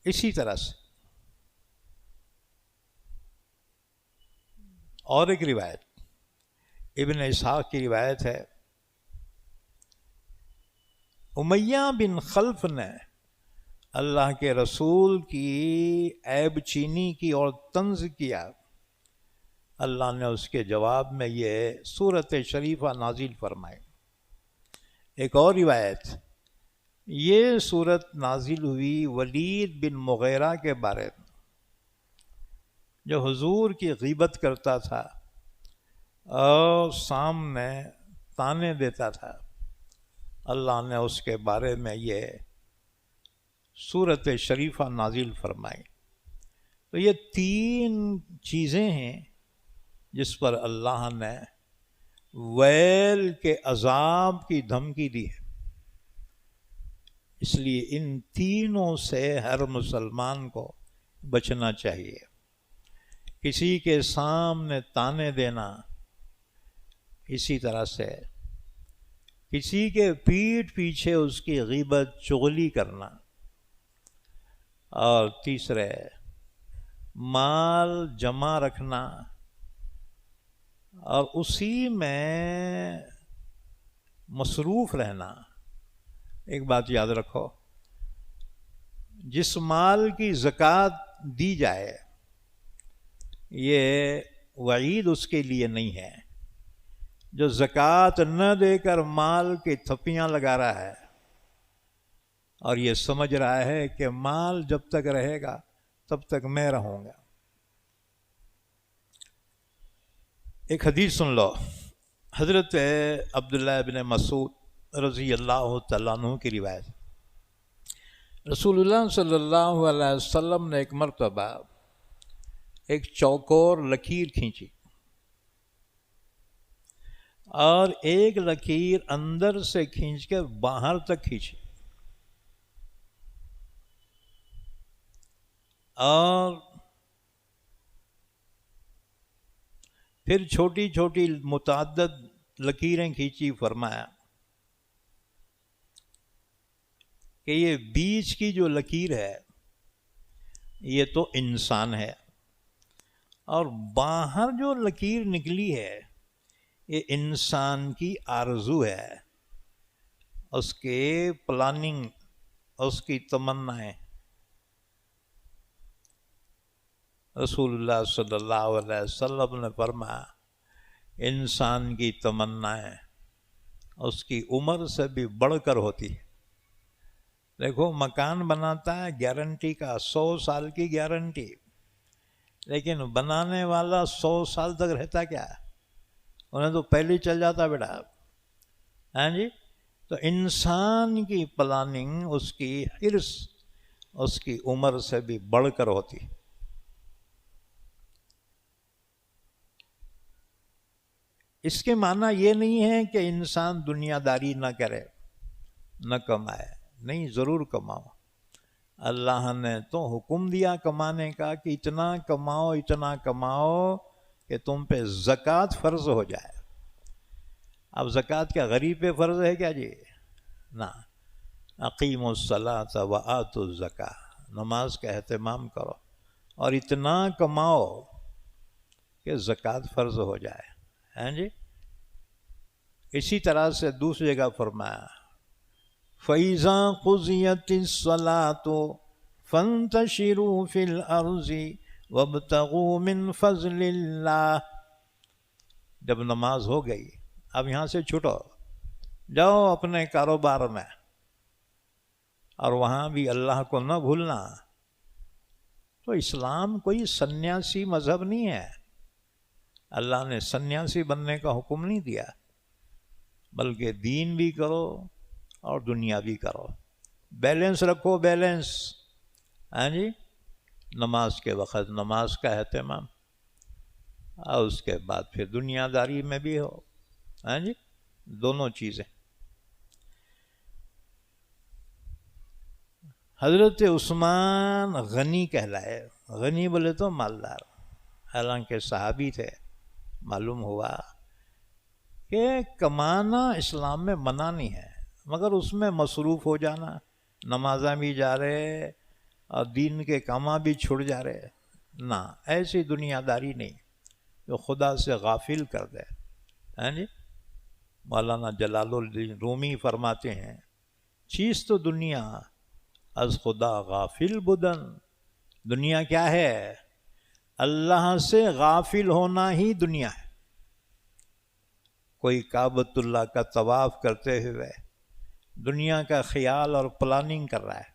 اسی طرح سے اور ایک روایت ابن اسحاق کی روایت ہے، امیہ بن خلف نے اللہ کے رسول کی عیب چینی کی اور طنز کیا، اللہ نے اس کے جواب میں یہ سورت شریفہ نازل فرمائی۔ ایک اور روایت، یہ سورت نازل ہوئی ولید بن مغیرہ کے بارے میں، جو حضور کی غیبت کرتا تھا اور سامنے تانے دیتا تھا۔ اللہ نے اس کے بارے میں یہ سورت شریفہ نازل فرمائی۔ تو یہ 3 چیزیں ہیں جس پر اللہ نے ویل کے عذاب کی دھمکی دی ہے۔ اس لیے ان تینوں سے ہر مسلمان کو بچنا چاہیے۔ کسی کے سامنے تانے دینا، اسی طرح سے کسی کے پیٹھ پیچھے اس کی غیبت چغلی کرنا، اور تیسرے مال جمع رکھنا اور اسی میں مصروف رہنا۔ ایک بات یاد رکھو، جس مال کی زکوٰۃ دی جائے یہ وعید اس کے لیے نہیں ہے جو زکوٰۃ نہ دے کر مال کی تھپیاں لگا رہا ہے اور یہ سمجھ رہا ہے کہ مال جب تک رہے گا تب تک میں رہوں گا۔ ایک حدیث سن لو، حضرت عبداللہ بن مسعود رضی اللہ تعالیٰ عنہ کی روایت۔ رسول اللہ صلی اللہ علیہ وسلم نے ایک مرتبہ ایک چوکور لکیر کھینچی اور ایک لکیر اندر سے کھینچ کے باہر تک کھینچی، اور پھر چھوٹی چھوٹی متعدد لکیریں کھینچی۔ فرمایا کہ یہ بیچ کی جو لکیر ہے یہ تو انسان ہے، اور باہر جو لکیر نکلی ہے یہ انسان کی آرزو ہے، اس کے پلاننگ، اس کی تمنائیں۔ رسول اللہ صلی اللہ علیہ وسلم نے فرمایا انسان کی تمنائیں اس کی عمر سے بھی بڑھ کر ہوتی ہے۔ دیکھو مکان بناتا ہے گارنٹی کا 100 سال کی گارنٹی، لیکن بنانے والا 100 سال تک رہتا کیا ہے؟ انہیں تو پہلے ہی چل جاتا بیٹا۔ ہاں جی، تو انسان کی پلاننگ، اس کی حرص اس کی عمر سے بھی بڑھ کر ہوتی۔ اس کے معنی یہ نہیں ہے کہ انسان دنیا داری نہ کرے، نہ کمائے، نہیں، ضرور کماؤ۔ اللہ نے تو حکم دیا کمانے کا کہ اتنا کماؤ، اتنا کماؤ کہ تم پہ زکوٰۃ فرض ہو جائے۔ اب زکوٰۃ کیا غریب پہ فرض ہے کیا جی؟ نہ، اقیموا الصلاۃ وآتوا الزکاۃ، نماز کا اہتمام کرو اور اتنا کماؤ کہ زکوٰۃ فرض ہو جائے۔ ہیں جی، اسی طرح سے دوسری جگہ فرمایا فَإِذَا قُضِيَتِ الصَّلَاةُ فَانتَشِرُوا فِي الْأَرْضِ وَابْتَغُوا مِنْ فَضْلِ اللَّهِ۔ جب نماز ہو گئی اب یہاں سے چھٹو، جاؤ اپنے کاروبار میں، اور وہاں بھی اللہ کو نہ بھولنا۔ تو اسلام کوئی سنیاسی مذہب نہیں ہے، اللہ نے سنیاسی بننے کا حکم نہیں دیا، بلکہ دین بھی کرو اور دنیا بھی کرو، بیلنس رکھو، بیلنس۔ ہاں جی، نماز کے وقت نماز کا اہتمام، اور اس کے بعد پھر دنیا داری میں بھی ہو۔ ہاں جی، دونوں چیزیں۔ حضرت عثمان غنی کہلائے، غنی بولے تو مالدار، حالانکہ صحابی تھے۔ معلوم ہوا کہ کمانا اسلام میں منع نہیں ہے، مگر اس میں مصروف ہو جانا، نمازاں بھی جا رہے اور دین کے کاماں بھی چھڑ جا رہے، نہ، ایسی دنیا داری نہیں جو خدا سے غافل کر دے۔ ہاں جی، مولانا جلال الدین رومی فرماتے ہیں چیز تو دنیا از خدا غافل بدن. دنیا کیا ہے؟ اللہ سے غافل ہونا ہی دنیا ہے. کوئی کعبۃ اللہ کا طواف کرتے ہوئے دنیا کا خیال اور پلاننگ کر رہا ہے،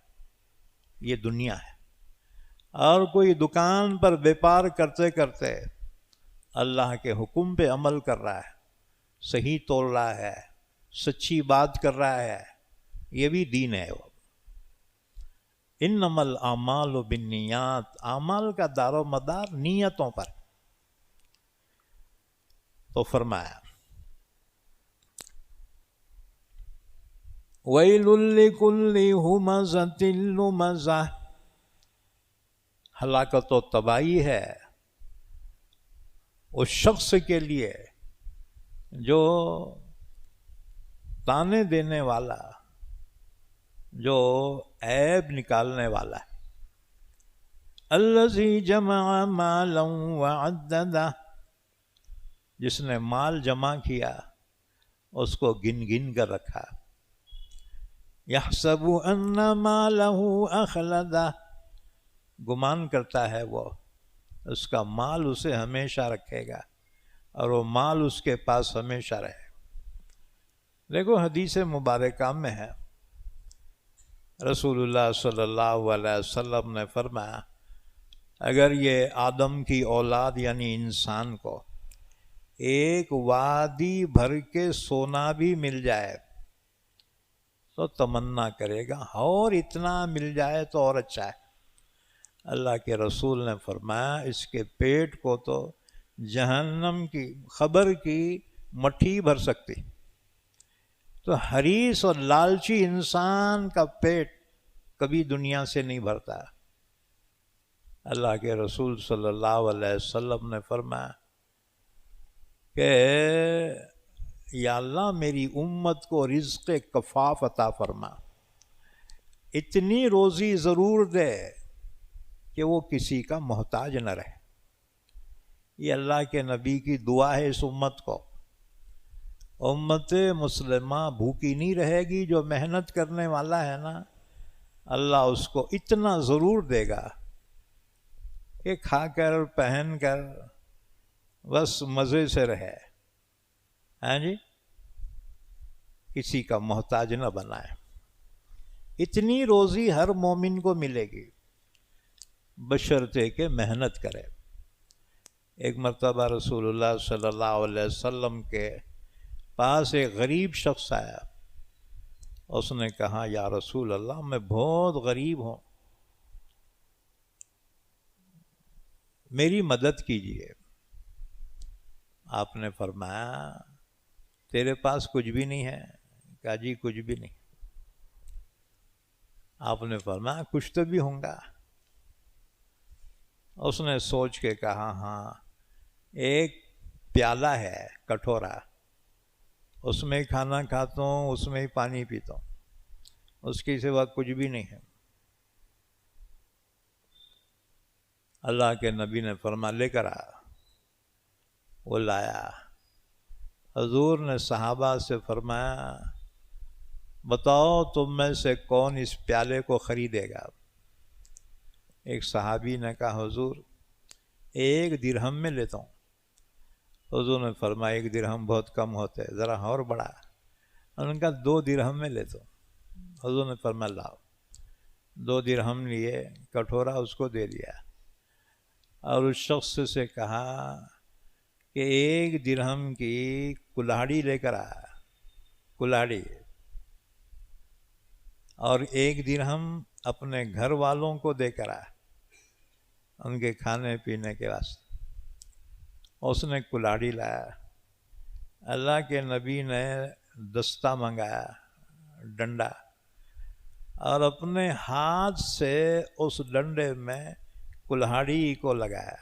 یہ دنیا ہے. اور کوئی دکان پر بیپار کرتے کرتے اللہ کے حکم پہ عمل کر رہا ہے، صحیح تول رہا ہے، سچی بات کر رہا ہے، یہ بھی دین ہے. وہ انما الاعمال بالنیات، اعمال کا دار و مدار نیتوں پر. تو فرمایا وَيْلٌ لِّكُلِّ ہُمَزَةٍ لُمَزَةٍ، ہلاکت و تباہی ہے اس شخص کے لیے جو تانے دینے والا، جو عیب نکالنے والا ہے. الذی جمع مالا وعددہ، جس نے مال جمع کیا اس کو گن گن کر رکھا. یحسب ان مالہ اخلدہ، گمان کرتا ہے وہ اس کا مال اسے ہمیشہ رکھے گا اور وہ مال اس کے پاس ہمیشہ رہے. دیکھو حدیث مبارکہ میں ہے، رسول اللہ صلی اللہ علیہ وسلم نے فرمایا اگر یہ آدم کی اولاد یعنی انسان کو ایک وادی بھر کے سونا بھی مل جائے تو تمنا کرے گا اور اتنا مل جائے تو اور اچھا ہے. اللہ کے رسول نے فرمایا اس کے پیٹ کو تو جہنم کی خبر کی مٹھی بھر سکتی. تو حریص اور لالچی انسان کا پیٹ کبھی دنیا سے نہیں بھرتا. اللہ کے رسول صلی اللہ علیہ وسلم نے فرمایا کہ یا اللہ میری امت کو رزق کفاف عطا فرما، اتنی روزی ضرور دے کہ وہ کسی کا محتاج نہ رہے. یہ اللہ کے نبی کی دعا ہے اس امت کو. امت مسلمہ بھوکی نہیں رہے گی. جو محنت کرنے والا ہے نا اللہ اس کو اتنا ضرور دے گا کہ کھا کر پہن کر بس مزے سے رہے، ہاں جی، کسی کا محتاج نہ بنائے. اتنی روزی ہر مومن کو ملے گی بشرطے کہ محنت کرے. ایک مرتبہ رسول اللہ صلی اللہ علیہ وسلم کے پاس ایک غریب شخص آیا. اس نے کہا یا رسول اللہ میں بہت غریب ہوں، میری مدد کیجیے. آپ نے فرمایا تیرے پاس کچھ بھی نہیں ہے؟ کہا جی کچھ بھی نہیں. آپ نے فرمایا کچھ تو بھی ہوں گا. اس نے سوچ کے کہا ہاں ایک پیالہ ہے کٹورا، اس میں ہی کھانا کھاتا ہوں، اس میں ہی پانی پیتا ہوں، اس کے سوا کچھ بھی نہیں ہے. اللہ کے نبی نے فرمایا لے کر آ. وہ لایا. حضور نے صحابہ سے فرمایا بتاؤ تم میں سے کون اس پیالے کو خریدے گا؟ ایک صحابی نے کہا حضور 1 درہم میں لیتا ہوں. حضور نے فرمایا 1 درہم بہت کم ہوتے، ذرا اور بڑھا. انہوں نے کہا 2 درہم میں لیتا ہوں. حضور نے فرمایا لاؤ. 2 درہم لیے، کٹورا اس کو دے دیا اور اس شخص سے کہا کہ 1 درہم کی کلاڑی لے کر آ. کلاڑی اور 1 درہم اپنے گھر والوں کو دے کر آ ان کے کھانے پینے کے واسطے. اس نے کلاڑی لایا. اللہ کے نبی نے دستہ منگایا، ڈنڈا، اور اپنے ہاتھ سے اس ڈنڈے میں کلاڑی کو لگایا.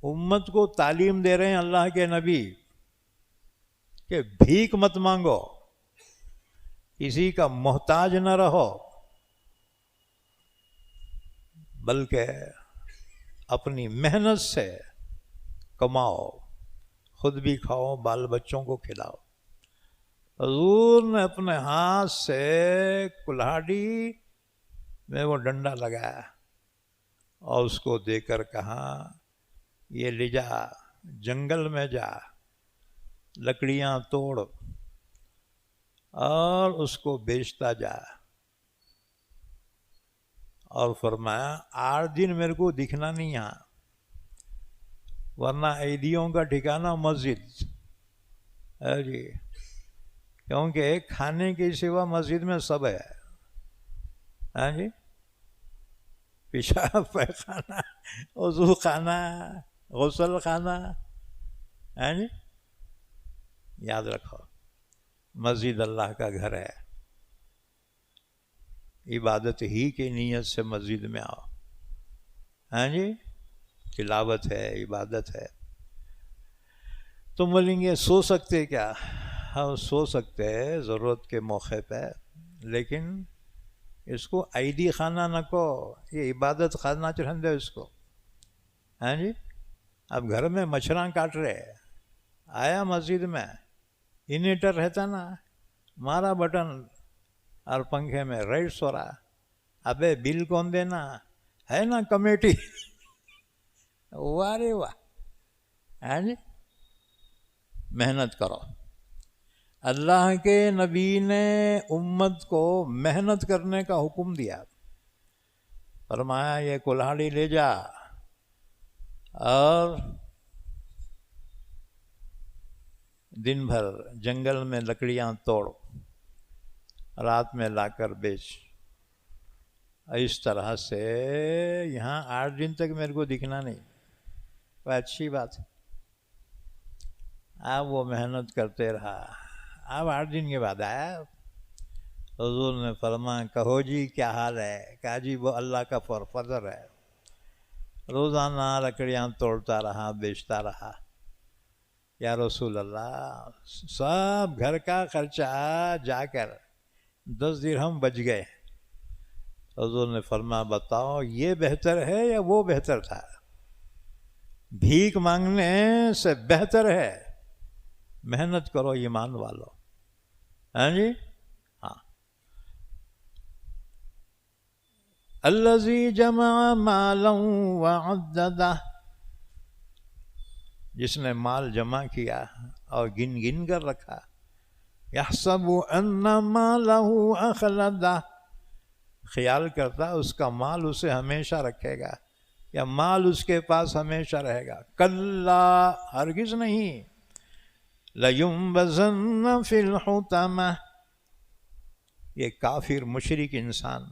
امت کو تعلیم دے رہے ہیں اللہ کے نبی کہ بھیک مت مانگو، کسی کا محتاج نہ رہو، بلکہ اپنی محنت سے کماؤ، خود بھی کھاؤ، بال بچوں کو کھلاؤ. حضور نے اپنے ہاتھ سے کلاڑی میں وہ ڈنڈا لگایا اور اس کو دے کر کہا یہ لے جا جنگل میں جا لکڑیاں توڑ اور اس کو بیچتا جا، اور فرمایا 8 دن میرے کو دکھنا نہیں یہاں، ورنہ عیدیوں کا ٹھکانہ مسجد ہے جی، کیونکہ کھانے کے سوا مسجد میں سب ہے، ہاں جی، پیشاب پیخانہ، وضو خانہ، غسل خانہ، ہاں جی، یاد رکھو مسجد اللہ کا گھر ہے، عبادت ہی کی نیت سے مسجد میں آؤ، ہاں جی، تلاوت ہے، عبادت ہے۔ تم بولیں گے سو سکتے کیا؟ ہاں سو سکتے ہیں ضرورت کے موقع پہ، لیکن اس کو عیدی خانہ نہ کو، یہ عبادت خانہ چڑھن دے اس کو، ہاں جی۔ اب گھر میں مچھراں کاٹ رہے، آیا مسجد میں، انیٹر رہتا نا، مارا بٹن اور پنکھے میں رائٹ سو رہا، ابے بل کون دینا ہے نا کمیٹی، واہ رے واہ، ہاں جی، محنت کرو۔ اللہ کے نبی نے امت کو محنت کرنے کا حکم دیا، فرمایا یہ کلہاڑی لے جا اور دن بھر جنگل میں لکڑیاں توڑ، رات میں لا کر بیچ۔ اس طرح سے یہاں 8 دن تک میرے کو دکھنا نہیں، وہ اچھی بات ہے۔ اب وہ محنت کرتے رہا، اب 8 دن کے بعد آیا، حضور نے فرمایا کہو جی کیا حال ہے؟ کہا جی وہ اللہ کا فضل ہے، روزانہ لکڑیاں توڑتا رہا، بیچتا رہا۔ یا رسول اللہ سب گھر کا خرچہ جا کر 10 درہم بچ گئے۔ حضور نے فرمایا بتاؤ یہ بہتر ہے یا وہ بہتر تھا؟ بھیک مانگنے سے بہتر ہے محنت کرو ایمان والو، ہاں جی، ہاں۔ الذی جمع مالا وعددہ، جس نے مال جمع کیا اور گن گن کر رکھا۔ یحسب ان مالہ اخلدہ، خیال کرتا اس کا مال اسے ہمیشہ رکھے گا یا مال اس کے پاس ہمیشہ رہے گا۔ کلا، ہرگز نہیں۔ لَيُنبَذَنَّ فِي الْحُطَمَةِ، یہ کافر مشرک انسان،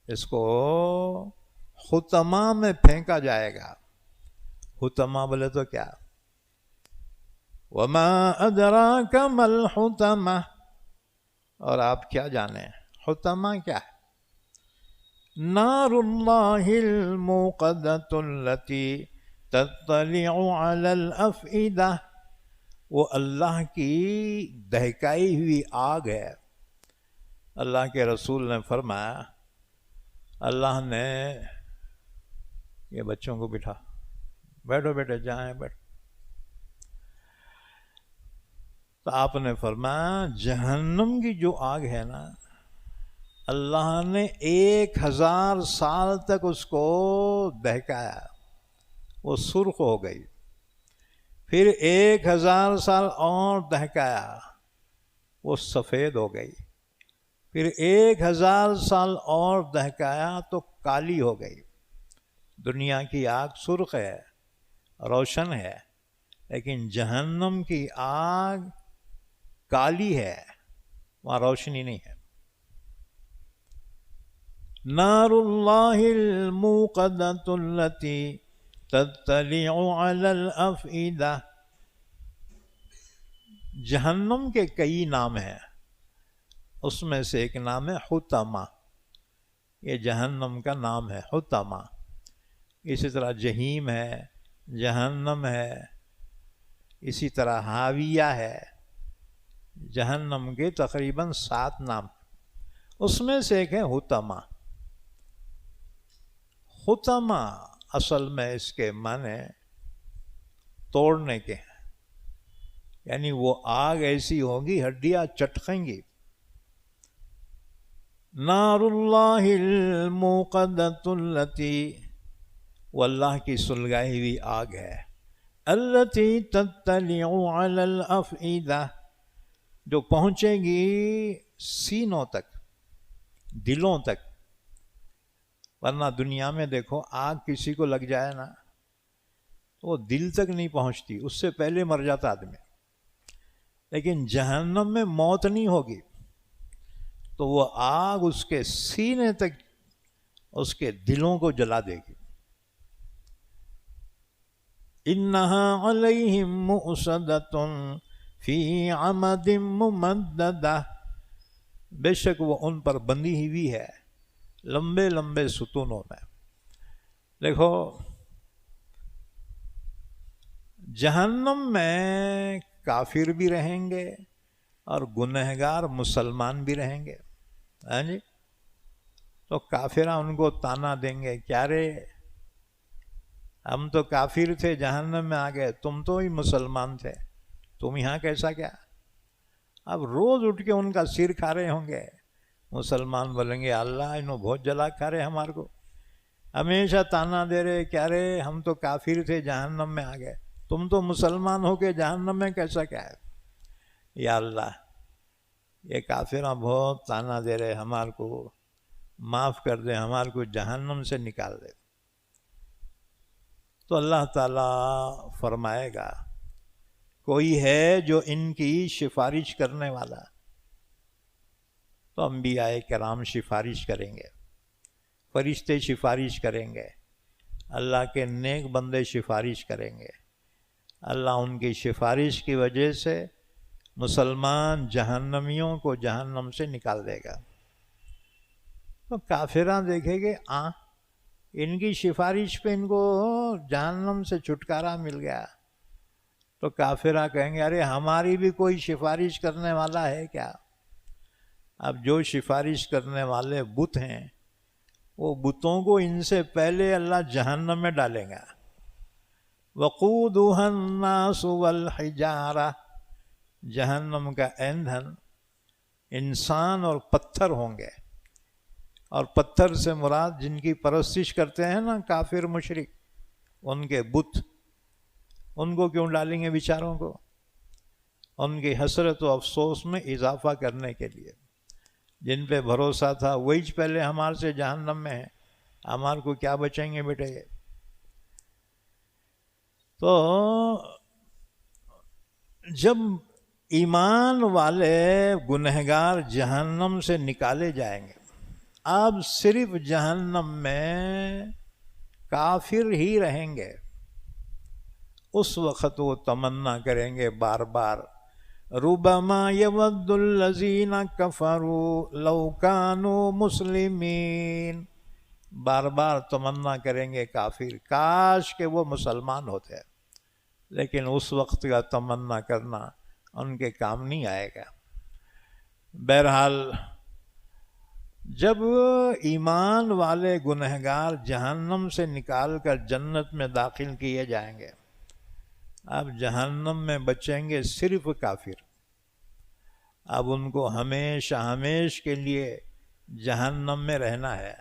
اس کو حطمہ میں پھینکا جائے گا۔ حطمہ بولے تو کیا؟ وَمَا أَدْرَاكَ مَا الْحُطَمَةِ، اور آپ کیا جانیں حطمہ کیا ہے؟ نار اللہ الموقدۃ التي تطلع على الافئدہ، وہ اللہ کی دہکائی ہوئی آگ ہے۔ اللہ کے رسول نے فرمایا، اللہ نے یہ بچوں کو بٹھا، بیٹھو بیٹے جائیں بیٹھو، تو آپ نے فرمایا جہنم کی جو آگ ہے نا، اللہ نے 1000 سال تک اس کو دہکایا، وہ سرخ ہو گئی، پھر 1000 سال اور دہکایا، وہ سفید ہو گئی، پھر 1000 سال اور دہکایا تو کالی ہو گئی۔ دنیا کی آگ سرخ ہے، روشن ہے، لیکن جہنم کی آگ کالی ہے، وہاں روشنی نہیں ہے۔ نار اللہ الموقدۃ التي تطلع على الافئدہ، جہنم کے کئی نام ہیں، اس میں سے ایک نام ہے حطمہ، یہ جہنم کا نام ہے حطمہ۔ اسی طرح جہیم ہے، جہنم ہے، اسی طرح حاویہ ہے، جہنم کے تقریباً 7 نام، اس میں سے ایک ہے حطمہ۔ حطمہ اصل میں اس کے معنی توڑنے کے ہیں، یعنی وہ آگ ایسی ہوگی ہڈیاں چٹکیں گی، نار اللہ الموقدۃ التی، وہ اللہ کی سلگائی ہوئی آگ ہے، التی تطلع علی الافئدہ، جو پہنچے گی سینوں تک، دلوں تک۔ ورنہ دنیا میں دیکھو آگ کسی کو لگ جائے نا تو وہ دل تک نہیں پہنچتی، اس سے پہلے مر جاتا آدمی۔ لیکن جہنم میں موت نہیں ہوگی تو وہ آگ اس کے سینے تک، اس کے دلوں کو جلا دے گی۔ انہا علیہم مؤصدۃ فی عمد ممددہ، بے شک وہ ان پر بندھی ہوئی ہے لمبے لمبے ستونوں میں۔ دیکھو جہنم میں کافر بھی رہیں گے اور گنہگار مسلمان بھی رہیں گے، ہاں جی۔ تو کافراں ان کو تانا دیں گے، کیا رے ہم تو کافر تھے جہنم میں آ گئے، تم تو ہی مسلمان تھے، تم یہاں کیسا کیا؟ اب روز اٹھ کے ان کا سر کھا رہے ہوں گے۔ مسلمان بولیں گے اللہ انہوں بہت جلا کھا رہے ہمارے کو، ہمیشہ تانا دے رہے، کیا رے ہم تو کافر تھے جہنم میں آ گئے، تم تو مسلمان ہو کے جہنم میں کیسا کیا ہے؟ یا اللہ یہ کافراں بہت تانا دے رہے، ہمارے کو معاف کر دے، ہمارے کو جہنم سے نکال دے۔ تو اللہ تعالیٰ فرمائے گا کوئی ہے جو ان کی سفارش کرنے والا؟ تو انبیاء کرام سفارش کریں گے، فرشتے سفارش کریں گے، اللہ کے نیک بندے سفارش کریں گے۔ اللہ ان کی سفارش کی وجہ سے مسلمان جہنمیوں کو جہنم سے نکال دے گا۔ تو کافراں دیکھیں گے ان کی سفارش پہ ان کو جہنم سے چھٹکارا مل گیا، تو کافراں کہیں گے ارے ہماری بھی کوئی سفارش کرنے والا ہے کیا؟ اب جو سفارش کرنے والے بت ہیں وہ بتوں کو ان سے پہلے اللہ جہنم میں ڈالیں گا۔ وقودها الناس والحجارہ، جہنم کا ایندھن انسان اور پتھر ہوں گے، اور پتھر سے مراد جن کی پرستش کرتے ہیں نا کافر مشرک، ان کے بت، ان کو کیوں ڈالیں گے بیچاروں کو؟ ان کی حسرت و افسوس میں اضافہ کرنے کے لیے۔ جن پہ بھروسہ تھا وہی پہلے ہمارے سے جہنم میں ہے، ہمارے کو کیا بچیں گے بیٹے یہ؟ تو جب ایمان والے گنہگار جہنم سے نکالے جائیں گے، اب صرف جہنم میں کافر ہی رہیں گے، اس وقت وہ تمنا کریں گے بار بار ربما یود الذین کفروا لو کانوا مسلمین، بار بار تمنا کریں گے کافر کاش کہ وہ مسلمان ہوتے، لیکن اس وقت کا تمنا کرنا ان کے کام نہیں آئے گا۔ بہرحال جب ایمان والے گنہگار جہنم سے نکال کر جنت میں داخل کیے جائیں گے، اب جہنم میں بچیں گے صرف کافر۔ اب ان کو ہمیشہ ہمیش کے لیے جہنم میں رہنا ہے،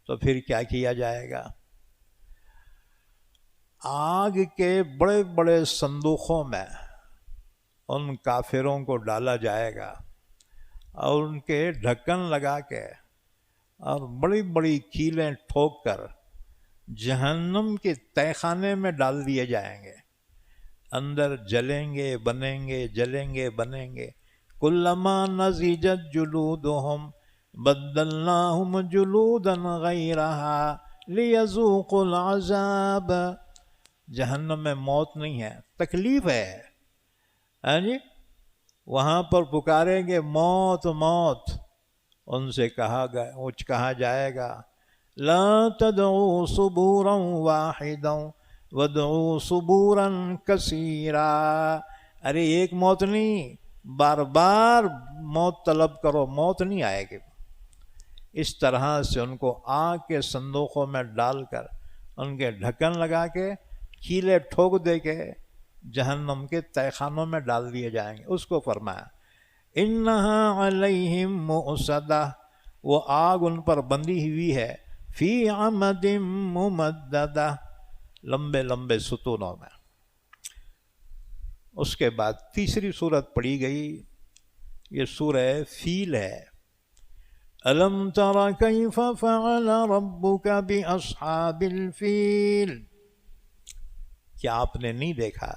تو پھر کیا کیا جائے گا؟ آگ کے بڑے بڑے صندوقوں میں ان کافروں کو ڈالا جائے گا، اور ان کے ڈھکن لگا کے اور بڑی بڑی کیلیں ٹھوک کر جہنم کے تہہ خانے میں ڈال دیے جائیں گے۔ اندر جلیں گے بنیں گے، جلیں گے بنیں گے۔ کلما نضجت جلودہم بدلناہم جلودا غیرہا لیذوقوا العذاب، جہنم میں موت نہیں ہے، تکلیف ہے، ہاں جی۔ وہاں پر پکاریں گے موت موت، ان سے کہا جائے گا لا تدعوا صبورا واحدا وادعوا صبورا کثیرا، ارے ایک موت نہیں، بار بار موت طلب کرو، موت نہیں آئے گی۔ اس طرح سے ان کو آگ کے صندوقوں میں ڈال کر ان کے ڈھکن لگا کے کیلے ٹھوک دے کے جہنم کے تہہ خانوں میں ڈال دیے جائیں گے۔ اس کو فرمایا انہا علیہم مؤصدہ، وہ آگ ان پر بندھی ہوئی ہے فی عمد ممددہ، لمبے لمبے ستونوں میں۔ اس کے بعد تیسری صورت پڑھی گئی، یہ سورہ فیل ہے۔ الم تر کیف فعل ربک باصحاب الفیل، کیا آپ نے نہیں دیکھا؟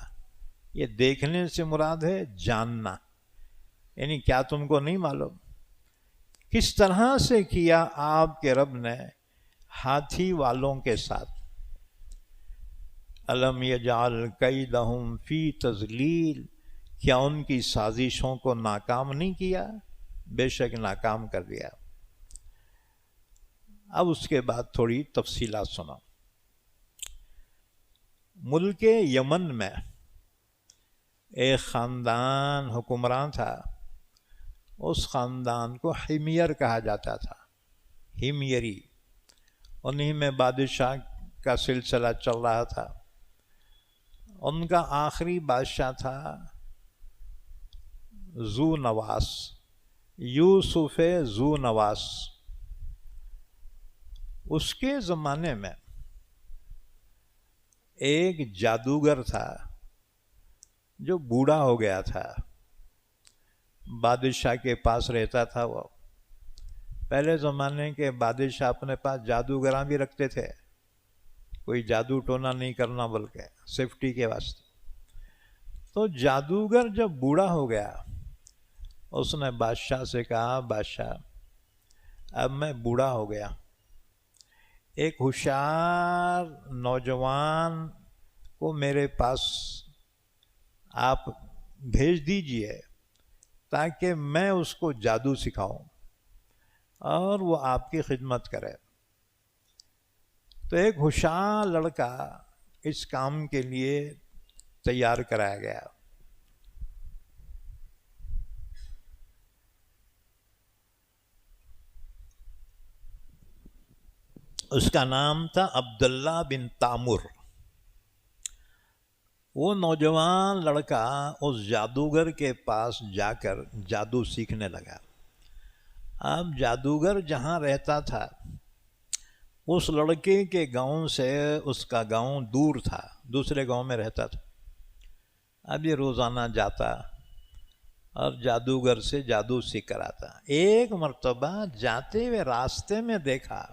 یہ دیکھنے سے مراد ہے جاننا، یعنی کیا تم کو نہیں معلوم کس طرح سے کیا آپ کے رب نے ہاتھی والوں کے ساتھ؟ الم یجعل کیدہم فی تضلیل، کیا ان کی سازشوں کو ناکام نہیں کیا؟ بے شک ناکام کر دیا۔ اب اس کے بعد تھوڑی تفصیلات سنا۔ ملک یمن میں ایک خاندان حکمران تھا، اس خاندان کو حمیر کہا جاتا تھا، حمیری، انہی میں بادشاہ کا سلسلہ چل رہا تھا۔ ان کا آخری بادشاہ تھا ذو نواس، یوسف ذو نواس۔ اس کے زمانے میں ایک جادوگر تھا جو بوڑھا ہو گیا تھا، بادشاہ کے پاس رہتا تھا وہ۔ پہلے زمانے کے بادشاہ اپنے پاس جادوگراں بھی رکھتے تھے، کوئی جادو ٹونا نہیں کرنا بلکہ سیفٹی کے واسطے۔ تو جادوگر جب بوڑھا ہو گیا، اس نے بادشاہ سے کہا بادشاہ اب میں بوڑھا ہو گیا، ایک ہوشیار نوجوان کو میرے پاس آپ بھیج دیجئے تاکہ میں اس کو جادو سکھاؤں اور وہ آپ کی خدمت کرے۔ تو ایک ہوشیار لڑکا اس کام کے لیے تیار کرایا گیا۔ اس کا نام تھا عبداللہ بن تامر۔ وہ نوجوان لڑکا اس جادوگر کے پاس جا کر جادو سیکھنے لگا۔ اب جادوگر جہاں رہتا تھا اس لڑکے کے گاؤں سے اس کا گاؤں دور تھا، دوسرے گاؤں میں رہتا تھا۔ اب یہ روزانہ جاتا اور جادوگر سے جادو سیکھ کر آتا۔ ایک مرتبہ جاتے ہوئے راستے میں دیکھا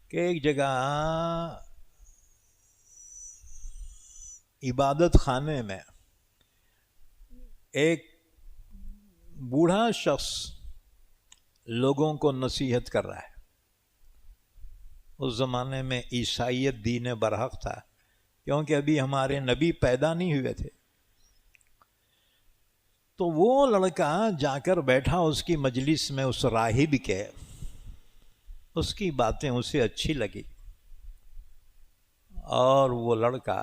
کہ ایک جگہ عبادت خانے میں ایک بوڑھا شخص لوگوں کو نصیحت کر رہا ہے۔ اس زمانے میں عیسائیت دین برحق تھا، کیونکہ ابھی ہمارے نبی پیدا نہیں ہوئے تھے۔ تو وہ لڑکا جا کر بیٹھا اس کی مجلس میں، اس راہب کے، اس کی باتیں اسے اچھی لگی، اور وہ لڑکا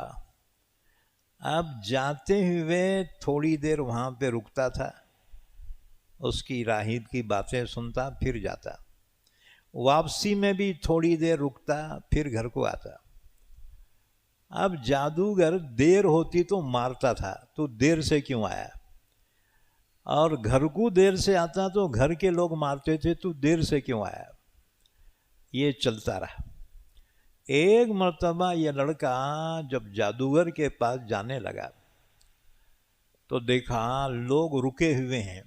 اب جاتے ہوئے تھوڑی دیر وہاں پہ رکتا تھا، اس کی راہب کی باتیں سنتا، پھر جاتا، واپسی میں بھی تھوڑی دیر رکتا، پھر گھر کو آتا۔ اب جادوگر دیر ہوتی تو مارتا تھا، تو دیر سے کیوں آیا؟ اور گھر کو دیر سے آتا تو گھر کے لوگ مارتے تھے، تو دیر سے کیوں آیا؟ یہ چلتا رہا۔ ایک مرتبہ یہ لڑکا جب جادوگر کے پاس جانے لگا تو دیکھا لوگ رکے ہوئے ہیں،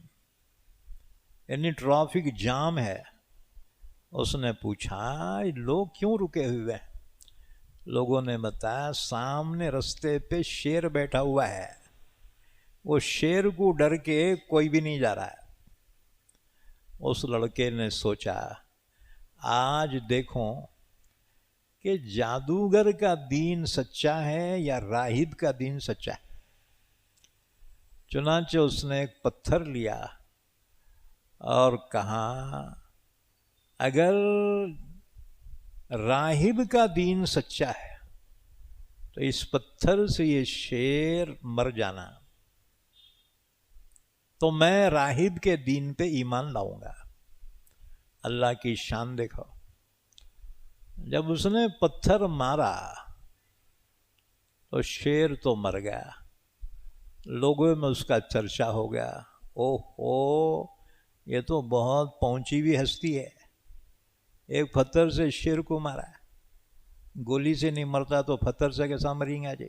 یعنی ٹریفک جام ہے۔ اس نے پوچھا لوگ کیوں رکے ہوئے ہیں؟ لوگوں نے بتایا سامنے رستے پہ شیر بیٹھا ہوا ہے، وہ شیر کو ڈر کے کوئی بھی نہیں جا رہا ہے۔ اس لڑکے نے سوچا آج دیکھوں کہ جادوگر کا دین سچا ہے یا راہب کا دین سچا ہے۔ چنانچہ اس نے ایک پتھر لیا اور کہا اگر راہب کا دین سچا ہے تو اس پتھر سے یہ شیر مر جانا، تو میں راہب کے دین پہ ایمان لاؤں گا۔ اللہ کی شان دیکھو، جب اس نے پتھر مارا تو شیر تو مر گیا، لوگوں میں اس کا چرچا ہو گیا، اوہ یہ تو بہت پہنچی ہوئی ہستی ہے، ایک پتھر سے شیر کو مارا، گولی سے نہیں مرتا تو پتھر سے کیسا مریں گا جی؟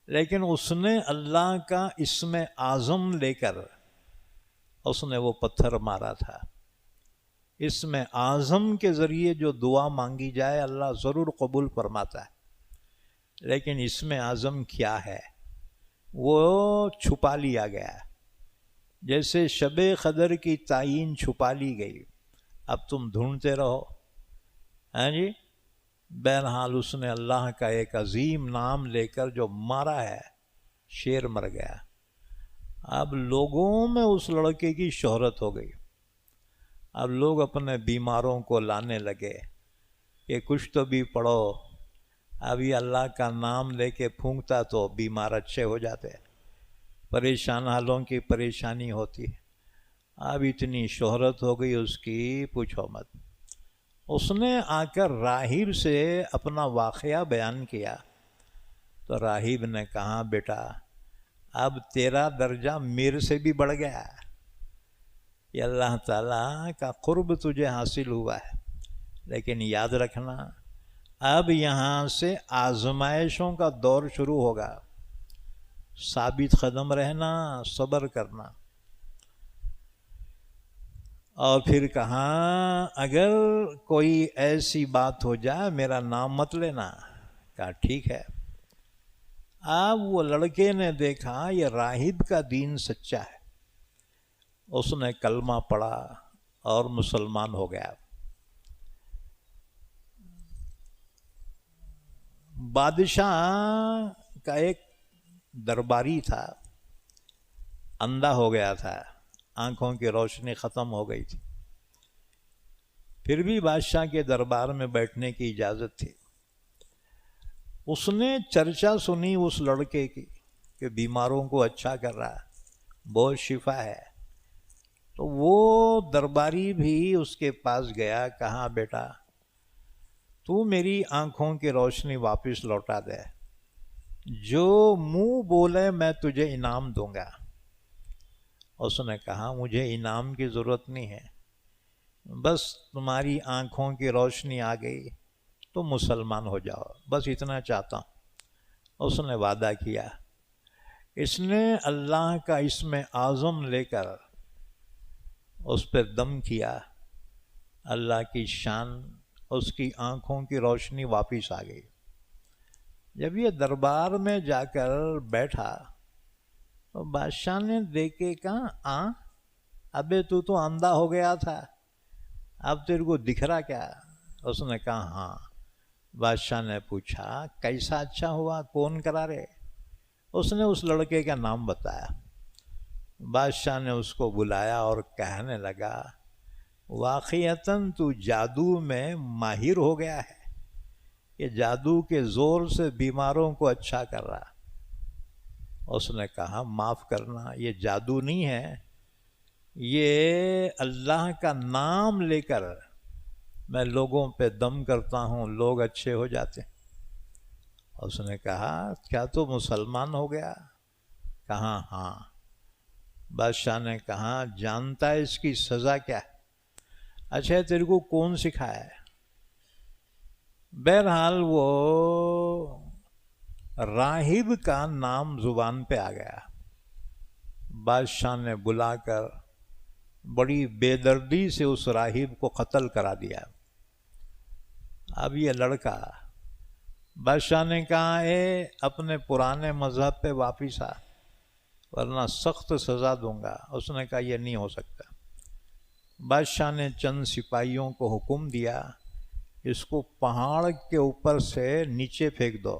لیکن اس نے اللہ کا اسم اعظم لے کر اس نے وہ پتھر مارا تھا۔ اسم اعظم کے ذریعے جو دعا مانگی جائے اللہ ضرور قبول فرماتا ہے، لیکن اسم اعظم کیا ہے وہ چھپا لیا گیا، جیسے شب قدر کی تعین چھپا لی گئی، اب تم ڈھونڈتے رہو، ہاں جی۔ بہرحال اس نے اللہ کا ایک عظیم نام لے کر جو مارا ہے، شیر مر گیا۔ اب لوگوں میں اس لڑکے کی شہرت ہو گئی، اب لوگ اپنے بیماروں کو لانے لگے کہ کچھ تو بھی پڑھو، ابھی اللہ کا نام لے کے پھونکتا تو بیمار اچھے ہو جاتے، پریشان حالوں کی پریشانی ہوتی۔ اب اتنی شہرت ہو گئی اس کی، پوچھو مت۔ اس نے آ کر راہب سے اپنا واقعہ بیان کیا تو راہب نے کہا بیٹا اب تیرا درجہ میرے سے بھی بڑھ گیا، یہ اللہ تعالیٰ کا قرب تجھے حاصل ہوا ہے، لیکن یاد رکھنا اب یہاں سے آزمائشوں کا دور شروع ہوگا، ثابت قدم رہنا، صبر کرنا۔ اور پھر کہا اگر کوئی ایسی بات ہو جائے میرا نام مت لینا، کہا ٹھیک ہے۔ اب وہ لڑکے نے دیکھا یہ راہب کا دین سچا ہے، اس نے کلمہ پڑھا اور مسلمان ہو گیا۔ بادشاہ کا ایک درباری تھا، اندھا ہو گیا تھا، آنکھوں کی روشنی ختم ہو گئی تھی، پھر بھی بادشاہ کے دربار میں بیٹھنے کی اجازت تھی۔ اس نے چرچا سنی اس لڑکے کی کہ بیماروں کو اچھا کر رہا ہے، بہت شفا ہے، تو وہ درباری بھی اس کے پاس گیا، کہا بیٹا تو میری آنکھوں کی روشنی واپس لوٹا دے، جو منہ بولے میں تجھے انعام دوں گا۔ اس نے کہا مجھے انعام کی ضرورت نہیں ہے، بس تمہاری آنکھوں کی روشنی آ گئی تو مسلمان ہو جاؤ، بس اتنا چاہتا ہوں۔ اس نے وعدہ کیا، اس نے اللہ کا اسم اعظم لے کر اس پہ دم کیا، اللہ کی شان، اس کی آنکھوں کی روشنی واپس آ گئی۔ جب یہ دربار میں جا کر بیٹھا تو بادشاہ نے دیکھ کے کہا ابے تو اندھا ہو گیا تھا، اب تیرے کو دکھ رہا کیا؟ اس نے کہا ہاں۔ بادشاہ نے پوچھا کیسا اچھا ہوا، کون کرا رے؟ اس نے اس لڑکے کا نام بتایا۔ بادشاہ نے اس کو بلایا اور کہنے لگا واقعتاً تو جادو میں ماہر ہو گیا ہے، یہ جادو کے زور سے بیماروں کو اچھا کر رہا۔ اس نے کہا معاف کرنا، یہ جادو نہیں ہے، یہ اللہ کا نام لے کر میں لوگوں پہ دم کرتا ہوں، لوگ اچھے ہو جاتے ہیں۔ اس نے کہا کیا تو مسلمان ہو گیا؟ کہا ہاں۔ بادشاہ نے کہا جانتا ہے اس کی سزا کیا ہے؟ اچھا تیرے کو کون سکھایا ہے؟ بہرحال وہ راہب کا نام زبان پہ آ گیا۔ بادشاہ نے بلا کر بڑی بے دردی سے اس راہب کو قتل کرا دیا۔ اب یہ لڑکا، بادشاہ نے کہا اے اپنے پرانے مذہب پہ واپس آ ورنہ سخت سزا دوں گا۔ اس نے کہا یہ نہیں ہو سکتا۔ بادشاہ نے چند سپاہیوں کو حکم دیا اس کو پہاڑ کے اوپر سے نیچے پھینک دو۔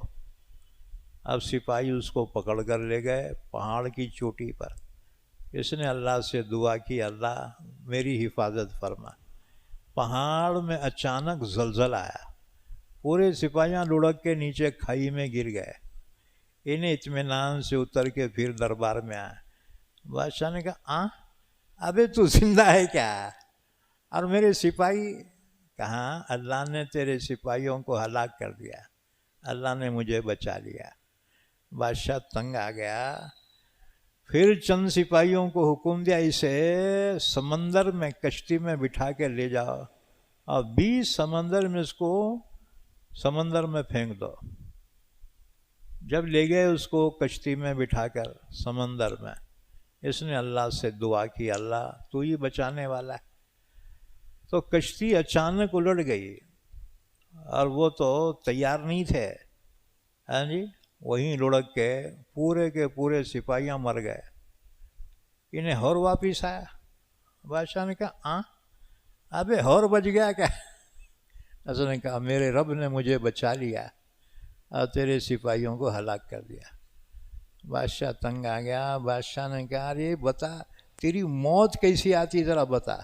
اب سپاہی اس کو پکڑ کر لے گئے پہاڑ کی چوٹی پر۔ اس نے اللہ سے دعا کی اللہ میری حفاظت فرما۔ پہاڑ میں اچانک زلزلہ آیا، پورے سپاہیاں لڑک کے نیچے کھائی میں گر گئے۔ انہیں اطمینان سے اتر کے پھر دربار میں آئے۔ بادشاہ نے کہا ابے تو زندہ ہے کیا؟ اور میرے سپاہی؟ کہا اللہ نے تیرے سپاہیوں کو ہلاک کر دیا، اللہ نے مجھے بچا لیا۔ بادشاہ تنگ آ گیا، پھر چند سپاہیوں کو حکم دیا اسے سمندر میں کشتی میں بٹھا کے لے جاؤ اور 20 سمندر میں اس کو سمندر میں پھینک دو۔ جب لے گئے اس کو کشتی میں بٹھا کر سمندر میں، اس نے اللہ سے دعا کی، اللہ تو ہی بچانے والا ہے۔ تو کشتی اچانک الٹ گئی اور وہ تو تیار نہیں تھے، ہاں جی، وہیں لڑک کے پورے سپاہیاں مر گئے۔ انہیں اور واپس آیا، بادشاہ نے کہا ابے اور بچ گیا کیا؟ اس نے کہا میرے رب نے مجھے بچا لیا اور تیرے سپاہیوں کو ہلاک کر دیا۔ بادشاہ تنگ آ گیا۔ بادشاہ نے کہا ارے بتا تیری موت کیسی آتی ذرا بتا۔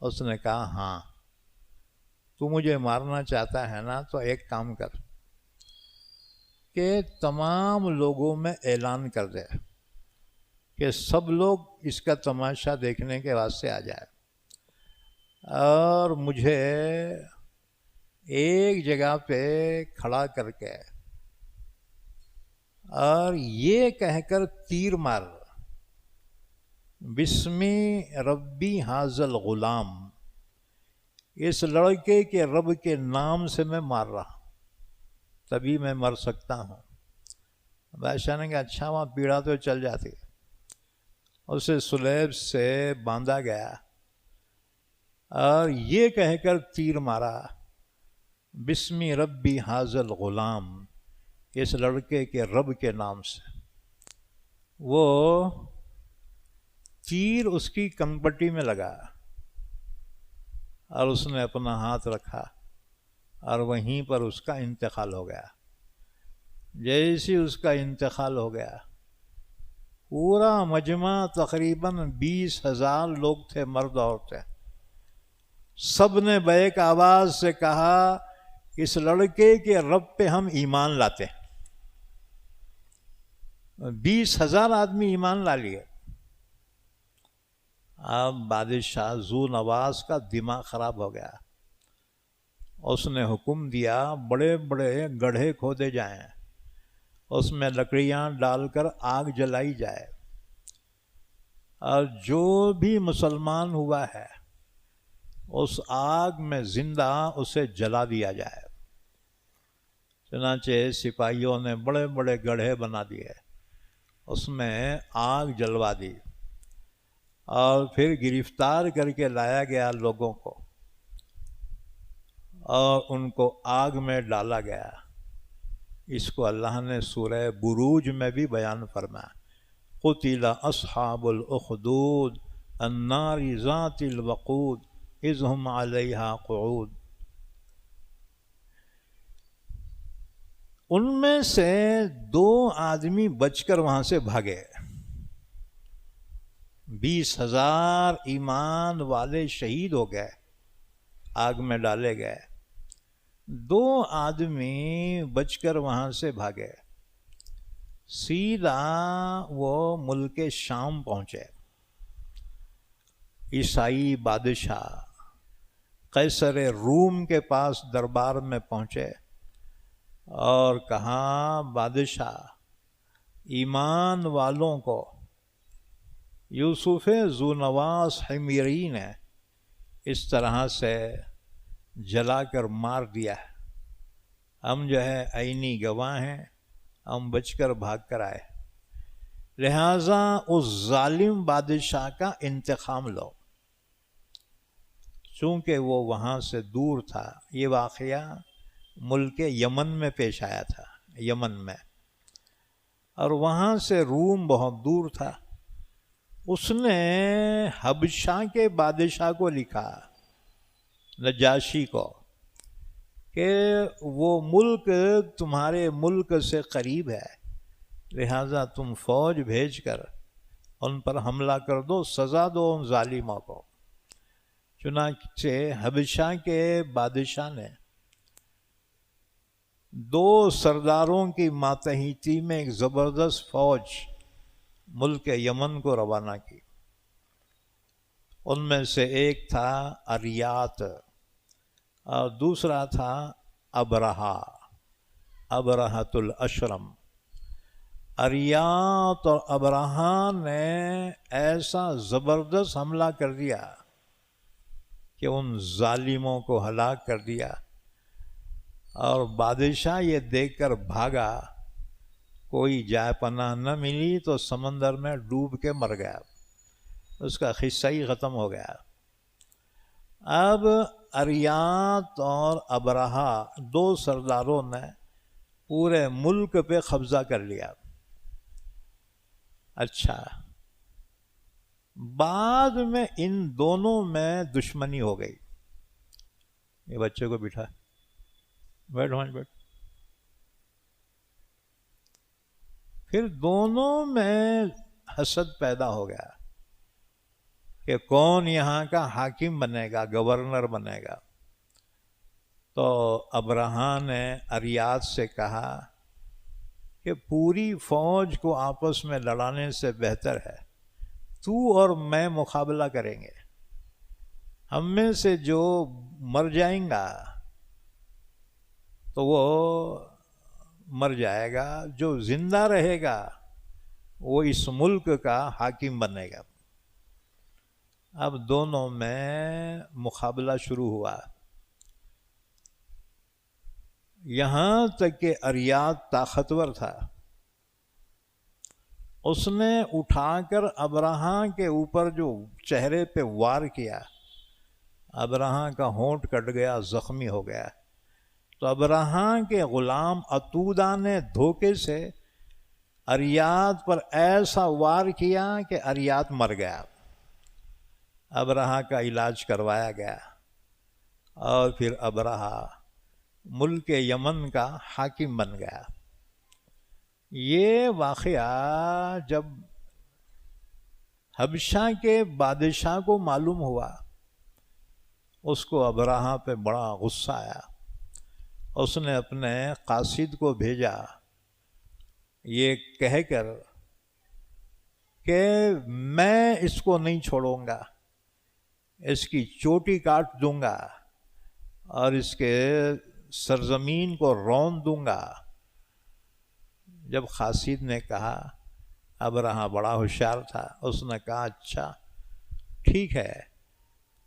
اس نے کہا ہاں تو مجھے مارنا چاہتا ہے نا، تو ایک کام کر کہ تمام لوگوں میں اعلان کر دے کہ سب لوگ اس کا تماشا دیکھنے کے واسطے آ جائے، اور مجھے ایک جگہ پہ کھڑا کر کے اور یہ کہہ کر تیر مار، بسمی ربی حاضل غلام، اس لڑکے کے رب کے نام سے میں مار رہا، تبھی میں مر سکتا ہوں۔ بادشاہ نے کہا اچھا، وہاں پیڑا تو چل جاتی۔ اسے سلیب سے باندھا گیا اور یہ کہہ کر تیر مارا، بسمی ربی حاضل غلام، اس لڑکے کے رب کے نام سے۔ وہ تیر اس کی کنپٹی میں لگا اور اس نے اپنا ہاتھ رکھا اور وہیں پر اس کا انتقال ہو گیا۔ جیسے اس کا انتقال ہو گیا، پورا مجمع تقریباً 20,000 لوگ تھے، مرد عورتیں، سب نے بیک آواز سے کہا اس لڑکے کے رب پہ ہم ایمان لاتے ہیں۔ 20,000 آدمی ایمان لا لیے۔ اب بادشاہ ذو نواز کا دماغ خراب ہو گیا، اس نے حکم دیا بڑے بڑے گڑھے کھودے جائیں، اس میں لکڑیاں ڈال کر آگ جلائی جائے، اور جو بھی مسلمان ہوا ہے اس آگ میں زندہ اسے جلا دیا جائے۔ چنانچہ سپاہیوں نے بڑے بڑے گڑھے بنا دیے، اس میں آگ جلوا دی، اور پھر گرفتار کر کے لایا گیا لوگوں کو اور ان کو آگ میں ڈالا گیا۔ اس کو اللہ نے سورہ بروج میں بھی بیان فرمایا، قتل اصحاب الاخدود النار ذات الوقود اذ هم علیہا قعود۔ ان میں سے 2 آدمی بچ کر وہاں سے بھاگے، 20,000 ایمان والے شہید ہو گئے، آگ میں ڈالے گئے، 2 آدمی بچ کر وہاں سے بھاگے، سیدھا وہ ملک شام پہنچے۔ عیسائی بادشاہ قیصر روم کے پاس دربار میں پہنچے اور کہا بادشاہ ایمان والوں کو یوسف ذو نواس حمیری نے اس طرح سے جلا کر مار دیا ہے، ہم جو ہے عینی گواہ ہیں، ہم بچ کر بھاگ کر آئے، لہٰذا اس ظالم بادشاہ کا انتقام لو۔ چونکہ وہ وہاں سے دور تھا، یہ واقعہ ملک یمن میں پیش آیا تھا، یمن میں، اور وہاں سے روم بہت دور تھا۔ اس نے حبشہ کے بادشاہ کو لکھا، نجاشی کو، کہ وہ ملک تمہارے ملک سے قریب ہے، لہٰذا تم فوج بھیج کر ان پر حملہ کر دو، سزا دو ان ظالموں کو۔ چنانچہ حبشہ کے بادشاہ نے 2 سرداروں کی ماتحتی میں ایک زبردست فوج ملک یمن کو روانہ کی۔ ان میں سے ایک تھا اریات اور دوسرا تھا ابرہہ، ابرہۃ الاشرم۔ اریات اور ابرہہ نے ایسا زبردست حملہ کر دیا کہ ان ظالموں کو ہلاک کر دیا، اور بادشاہ یہ دیکھ کر بھاگا، کوئی جائے پناہ نہ ملی تو سمندر میں ڈوب کے مر گیا، اس کا قصہ ہی ختم ہو گیا۔ اب اریات اور ابرہہ دو سرداروں نے پورے ملک پہ قبضہ کر لیا۔ اچھا، بعد میں ان دونوں میں دشمنی ہو گئی۔ یہ بچے کو بٹھا، بیٹھ بیٹھ۔ پھر دونوں میں حسد پیدا ہو گیا کہ کون یہاں کا حاکم بنے گا، گورنر بنے گا۔ تو ابرہہ نے اریات سے کہا کہ پوری فوج کو آپس میں لڑانے سے بہتر ہے تو اور میں مقابلہ کریں گے، ہم میں سے جو مر جائیں گا تو وہ مر جائے گا، جو زندہ رہے گا وہ اس ملک کا حاکم بنے گا۔ اب دونوں میں مقابلہ شروع ہوا، یہاں تک کہ اریات طاقتور تھا، اس نے اٹھا کر ابرہہ کے اوپر جو چہرے پہ وار کیا، ابرہہ کا ہونٹ کٹ گیا، زخمی ہو گیا۔ تو ابرہہ کے غلام عتودہ نے دھوکے سے اریات پر ایسا وار کیا کہ اریات مر گیا۔ ابرہہ کا علاج کروایا گیا، اور پھر ابرہہ ملک یمن کا حاکم بن گیا۔ یہ واقعہ جب حبشہ کے بادشاہ کو معلوم ہوا، اس کو ابرہہ پہ بڑا غصہ آیا۔ اس نے اپنے قاصد کو بھیجا یہ کہہ کر کہ میں اس کو نہیں چھوڑوں گا، اس کی چوٹی کاٹ دوں گا اور اس کے سرزمین کو رون دوں گا۔ جب قاصد نے کہا، ابرہہ بڑا ہوشیار تھا، اس نے کہا اچھا ٹھیک ہے،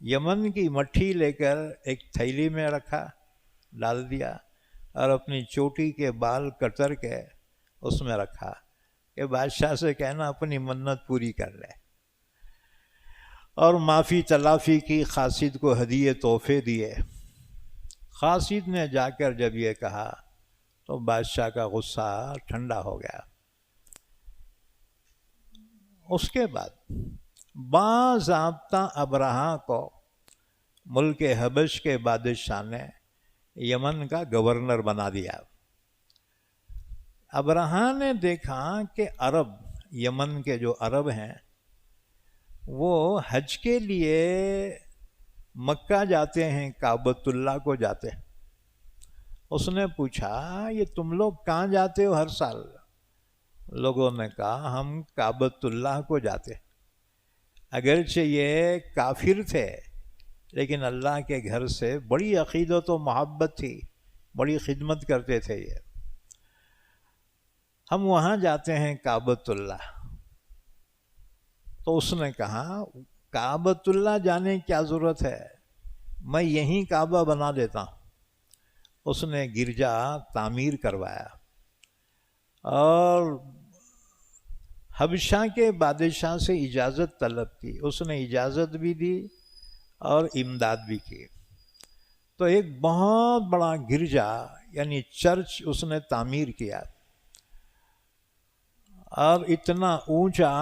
یمن کی مٹھی لے کر ایک تھیلی میں رکھا، ڈال دیا، اور اپنی چوٹی کے بال کتر کے اس میں رکھا کہ بادشاہ سے کہنا اپنی منت پوری کر لے، اور معافی تلافی کی، قاصد کو ہدیے تحفے دیے۔ قاصد نے جا کر جب یہ کہا تو بادشاہ کا غصہ ٹھنڈا ہو گیا۔ اس کے بعد باضابطہ ابرہہ کو ملک حبش کے بادشاہ نے یمن کا گورنر بنا دیا۔ ابرہہ نے دیکھا کہ عرب، یمن کے جو عرب ہیں، وہ حج کے لیے مکہ جاتے ہیں، کعبۃ اللہ کو جاتے ہیں۔ اس نے پوچھا یہ تم لوگ کہاں جاتے ہو ہر سال؟ لوگوں نے کہا ہم کعبۃ اللہ کو جاتے ہیں۔ اگرچہ یہ کافر تھے لیکن اللہ کے گھر سے بڑی عقیدت و محبت تھی، بڑی خدمت کرتے تھے یہ۔ ہم وہاں جاتے ہیں کعبۃ اللہ۔ تو اس نے کہا کعبۃ اللہ جانے کی کیا ضرورت ہے، میں یہیں کعبہ بنا دیتا ہوں۔ اس نے گرجا تعمیر کروایا، اور حبشہ کے بادشاہ سے اجازت طلب کی، اس نے اجازت بھی دی اور امداد بھی کی۔ تو ایک بہت بڑا گرجا یعنی چرچ اس نے تعمیر کیا، اور اتنا اونچا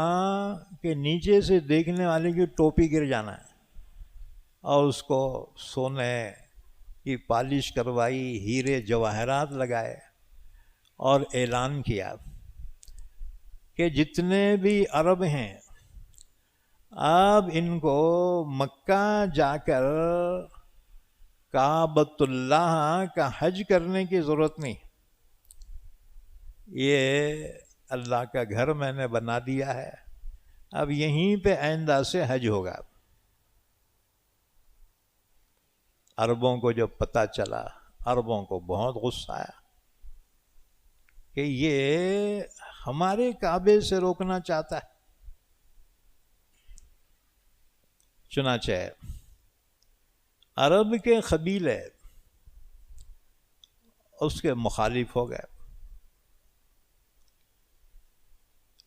کہ نیچے سے دیکھنے والے کی ٹوپی گر جانا ہے، اور اس کو سونے کی پالش کروائی، ہیرے جواہرات لگائے، اور اعلان کیا کہ جتنے بھی عرب ہیں اب ان کو مکہ جا کر کعبۃ اللہ کا حج کرنے کی ضرورت نہیں، یہ اللہ کا گھر میں نے بنا دیا ہے، اب یہیں پہ آئندہ سے حج ہوگا۔ عربوں کو جب پتہ چلا، عربوں کو بہت غصہ آیا، کہ یہ ہمارے کعبے سے روکنا چاہتا ہے. چنانچہ عرب کے قبیلے اس کے مخالف ہو گئے،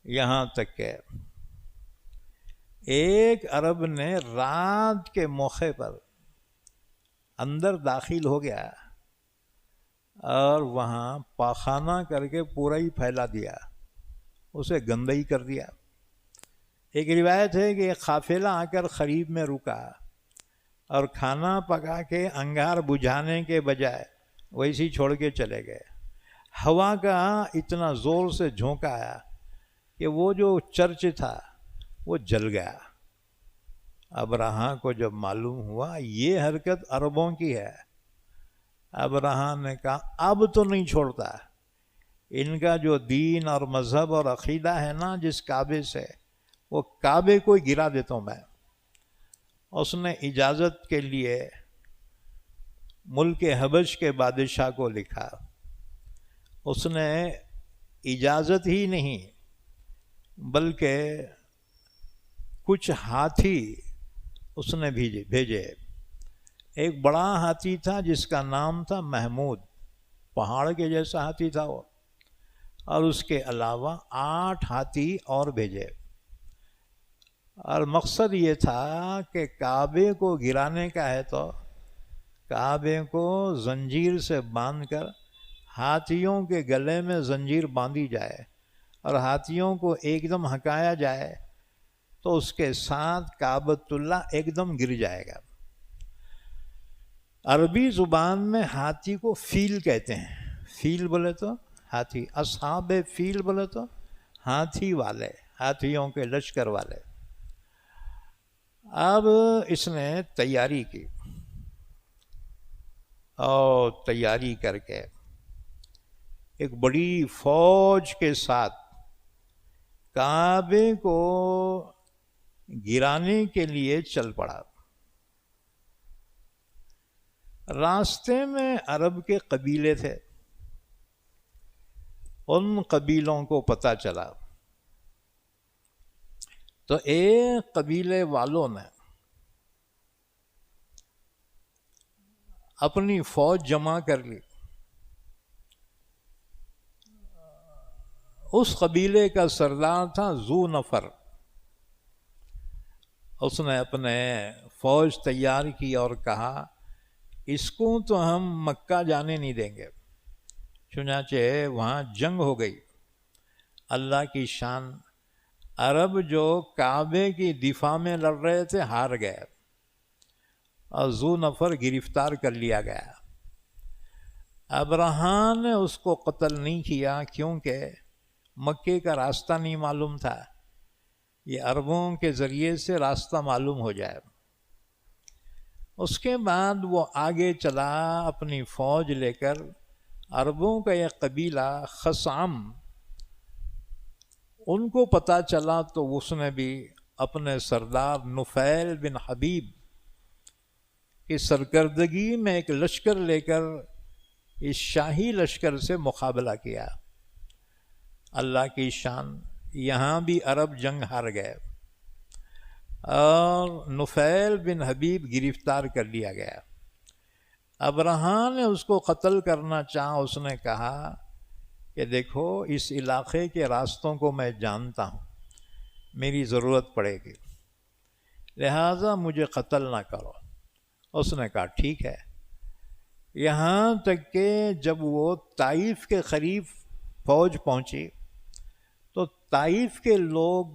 یہاں تک کہ ایک عرب نے رات کے موقع پر اندر داخل ہو گیا اور وہاں پاخانہ کر کے پورا ہی پھیلا دیا، اسے گندگی کر دیا. ایک روایت ہے کہ ایک قافلہ آ کر قریب میں رکا اور کھانا پکا کے انگار بجھانے کے بجائے ویسے ہی چھوڑ کے چلے گئے. ہوا کا اتنا زور سے جھونکا آیا کہ وہ جو چرچ تھا وہ جل گیا. ابرہہ کو جب معلوم ہوا یہ حرکت عربوں کی ہے، ابرہہ نے کہا اب تو نہیں چھوڑتا، ان کا جو دین اور مذہب اور عقیدہ ہے نا جس کعبے سے، وہ کعبے کو ہی گرا دیتا ہوں میں. اس نے اجازت کے لیے ملک حبش کے بادشاہ کو لکھا. اس نے اجازت ہی نہیں بلکہ کچھ ہاتھی اس نے بھیجے. ایک بڑا ہاتھی تھا جس کا نام تھا محمود، پہاڑ کے جیسا ہاتھی تھا وہ، اور اس کے علاوہ 8 ہاتھی اور بھیجے. اور مقصد یہ تھا کہ کعبے کو گرانے کا ہے تو کعبے کو زنجیر سے باندھ کر ہاتھیوں کے گلے میں زنجیر باندھی جائے اور ہاتھیوں کو ایک دم ہکایا جائے تو اس کے ساتھ کعبۃ اللہ ایک دم گر جائے گا. عربی زبان میں ہاتھی کو فیل کہتے ہیں. فیل بولے تو ہاتھی، اصحاب فیل بولے تو ہاتھی والے، ہاتھیوں کے لشکر والے. اب اس نے تیاری کی اور تیاری کر کے ایک بڑی فوج کے ساتھ کعبے کو گرانے کے لیے چل پڑا. راستے میں عرب کے قبیلے تھے، ان قبیلوں کو پتہ چلا تو ایک قبیلے والوں نے اپنی فوج جمع کر لی. اس قبیلے کا سردار تھا ذو نفر. اس نے اپنے فوج تیار کی اور کہا اس کو تو ہم مکہ جانے نہیں دیں گے. چنانچہ وہاں جنگ ہو گئی. اللہ کی شان، عرب جو کعبے کی دفاع میں لڑ رہے تھے ہار گئے اور ذو نفر گرفتار کر لیا گیا. ابرہہ نے اس کو قتل نہیں کیا کیونکہ مکے کا راستہ نہیں معلوم تھا. یہ عربوں کے ذریعے سے راستہ معلوم ہو جائے. اس کے بعد وہ آگے چلا اپنی فوج لے کر. عربوں کا ایک قبیلہ خثعم، ان کو پتہ چلا تو اس نے بھی اپنے سردار نفیل بن حبیب کی سرکردگی میں ایک لشکر لے کر اس شاہی لشکر سے مقابلہ کیا. اللہ کی شان، یہاں بھی عرب جنگ ہار گئے اور نفیل بن حبیب گرفتار کر لیا گیا. ابرہہ نے اس کو قتل کرنا چاہا. اس نے کہا کہ دیکھو اس علاقے کے راستوں کو میں جانتا ہوں، میری ضرورت پڑے گی، لہٰذا مجھے قتل نہ کرو. اس نے کہا ٹھیک ہے. یہاں تک کہ جب وہ طائف کے قریب فوج پہنچی تو طائف کے لوگ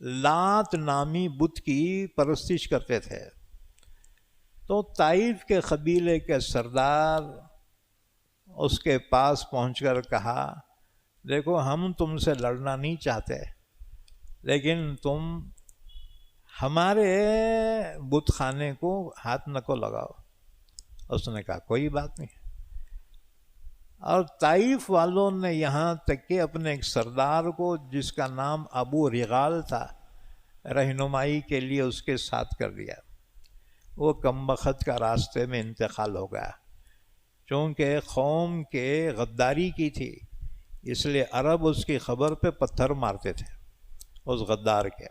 لات نامی بت کی پرستش کرتے تھے. تو طائف کے قبیلے کے سردار اس کے پاس پہنچ کر کہا دیکھو ہم تم سے لڑنا نہیں چاہتے لیکن تم ہمارے بت خانے کو ہاتھ نہ کو لگاؤ. اس نے کہا کوئی بات نہیں. اور طائف والوں نے یہاں تک کہ اپنے ایک سردار کو جس کا نام ابو رغال تھا رہنمائی کے لیے اس کے ساتھ کر دیا. وہ کم بخت کا راستے میں انتقال ہو گیا. چونکہ قوم کے غداری کی تھی، اس لیے عرب اس کی خبر پہ پتھر مارتے تھے اس غدار کے۔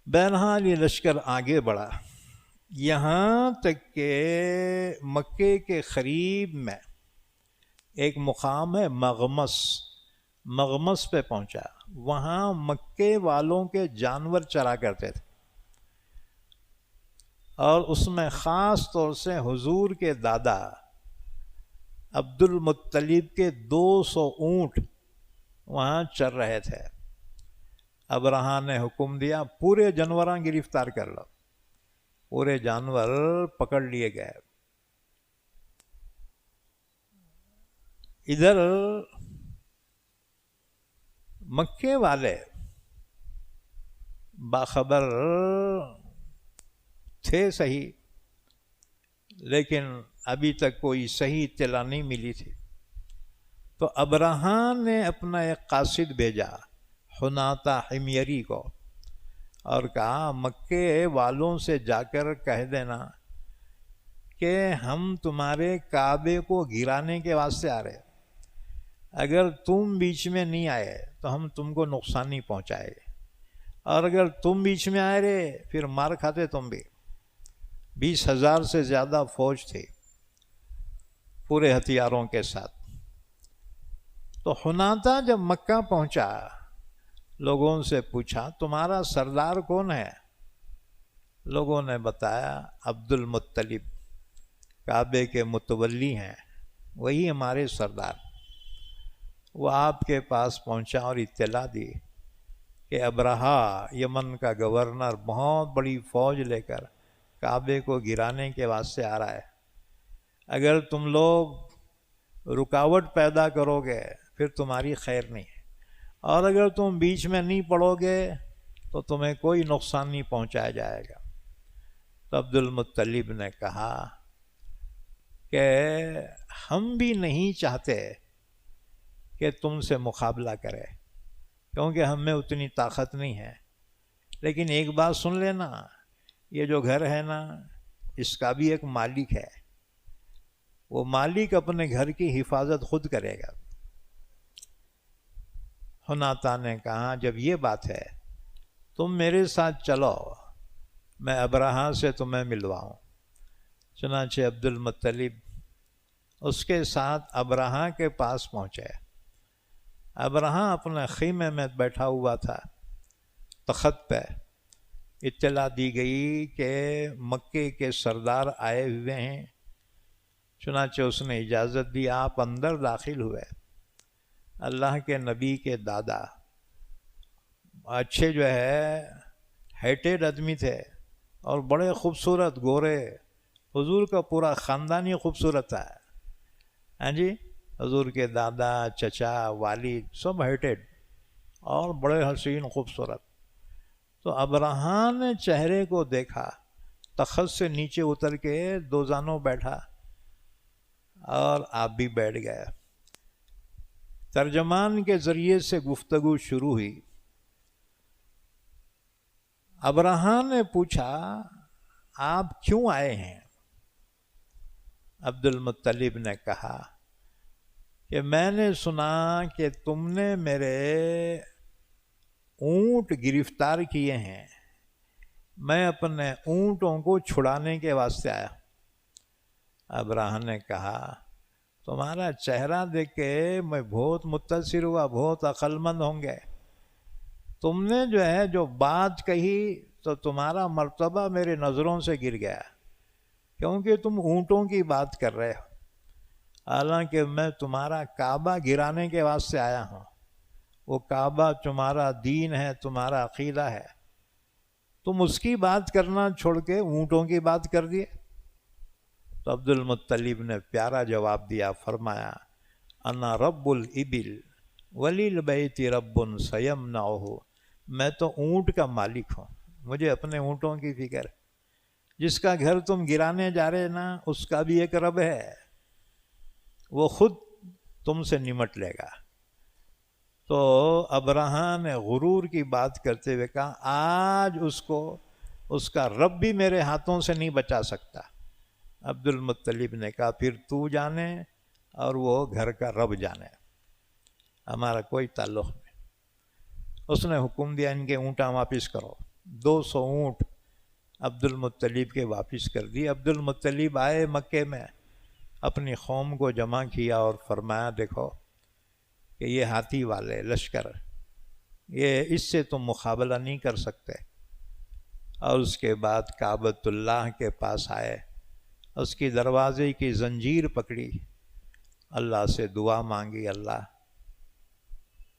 بہرحال یہ لشکر آگے بڑھا، یہاں تک کہ مکے کے قریب میں ایک مقام ہے مغمس، مغمس پہ پہنچا۔ وہاں مکے والوں کے جانور چرا کرتے تھے، اور اس میں خاص طور سے حضور کے دادا عبد المطلب کے 200 اونٹ وہاں چر رہے تھے۔ ابرہہ نے حکم دیا پورے جانوراں گرفتار کر لو، پورے جانور پکڑ لیے گئے۔ ادھر مکے والے باخبر تھے صحیح، لیکن ابھی تک کوئی صحیح اطلاع نہیں ملی تھی۔ تو ابرہہ نے اپنا ایک قاصد بھیجا حناطہ حمیری کو، اور کہا مکے والوں سے جا کر کہہ دینا کہ ہم تمہارے کعبے کو گرانے کے واسطے آ رہے، اگر تم بیچ میں نہیں آئے تو ہم تم کو نقصان نہیں پہنچائے، اور اگر تم بیچ میں آئے رہے پھر مار کھاتے تم بھی۔ 20,000 سے زیادہ فوج تھی پورے ہتھیاروں کے ساتھ۔ تو حناطہ جب مکہ پہنچا، لوگوں سے پوچھا تمہارا سردار کون ہے؟ لوگوں نے بتایا عبد المطلب، کعبے کے متولی ہیں، وہی ہمارے سردار۔ وہ آپ کے پاس پہنچا اور اطلاع دی کہ ابرہہ یمن کا گورنر بہت بڑی فوج لے کر کعبے کو گرانے کے واسطے آ رہا ہے، اگر تم لوگ رکاوٹ پیدا کرو گے پھر تمہاری خیر نہیں ہے، اور اگر تم بیچ میں نہیں پڑو گے تو تمہیں کوئی نقصان نہیں پہنچایا جائے گا۔ تو عبد المطلب نے کہا کہ ہم بھی نہیں چاہتے کہ تم سے مقابلہ کرے، کیونکہ ہم میں اتنی طاقت نہیں ہے، لیکن ایک بات سن لینا، یہ جو گھر ہے نا اس کا بھی ایک مالک ہے، وہ مالک اپنے گھر کی حفاظت خود کرے گا۔ حناطہ نے کہا جب یہ بات ہے تم میرے ساتھ چلو، میں ابرہہ سے تمہیں ملواؤں۔ چنانچہ عبد المطلب اس کے ساتھ ابرہہ کے پاس پہنچے۔ ابرہہ اپنے خیمے میں بیٹھا ہوا تھا تخت پہ۔ اطلاع دی گئی کہ مکے کے سردار آئے ہوئے ہیں، چنانچہ اس نے اجازت دی، آپ اندر داخل ہوئے۔ اللہ کے نبی کے دادا اچھے جو ہے ہیٹڈ آدمی تھے اور بڑے خوبصورت گورے، حضور کا پورا خاندان ہی خوبصورت تھا، ہاں جی، حضور کے دادا، چچا، والد سب ہیٹڈ اور بڑے حسین خوبصورت۔ تو ابرہہ نے چہرے کو دیکھا، تخت سے نیچے اتر کے دوزانوں بیٹھا، اور آپ بھی بیٹھ گئے۔ ترجمان کے ذریعے سے گفتگو شروع ہوئی۔ ابرہہ نے پوچھا آپ کیوں آئے ہیں؟ عبد المطلب نے کہا کہ میں نے سنا کہ تم نے میرے اونٹ گرفتار کیے ہیں، میں اپنے اونٹوں کو چھڑانے کے واسطے آیا۔ ابرہہ نے کہا تمہارا چہرہ دیکھ کے میں بہت متاثر ہوا، بہت عقل مند ہوں گے، تم نے جو ہے جو بات کہی تو تمہارا مرتبہ میرے نظروں سے گر گیا، کیونکہ تم اونٹوں کی بات کر رہے ہو، حالانکہ میں تمہارا کعبہ گرانے کے واسطے آیا ہوں۔ وہ کعبہ تمہارا دین ہے، تمہارا عقیدہ ہے، تم اس کی بات کرنا چھوڑ کے اونٹوں کی بات کر دیے۔ تو عبد المطلب نے پیارا جواب دیا، فرمایا انا رب الابل وللبیت رب سیمنعہ، میں تو اونٹ کا مالک ہوں، مجھے اپنے اونٹوں کی فکر، جس کا گھر تم گرانے جا رہے نا اس کا بھی ایک رب ہے، وہ خود تم سے نمٹ لے گا۔ تو ابرہہ نے غرور کی بات کرتے ہوئے کہا آج اس کو اس کا رب بھی میرے ہاتھوں سے نہیں بچا سکتا، عبد المطلب نے کہا پھر تو جانے اور وہ گھر کا رب جانے، ہمارا کوئی تعلق نہیں۔ اس نے حکم دیا ان کے اونٹاں واپس کرو۔ 200 اونٹ عبد المطلب کے واپس کر دی۔ عبد المطلب آئے مکے میں، اپنی قوم کو جمع کیا اور فرمایا دیکھو کہ یہ ہاتھی والے لشکر، یہ اس سے تم مقابلہ نہیں کر سکتے۔ اور اس کے بعد کعبۃ اللہ کے پاس آئے، اس کی دروازے کی زنجیر پکڑی، اللہ سے دعا مانگی، اللہ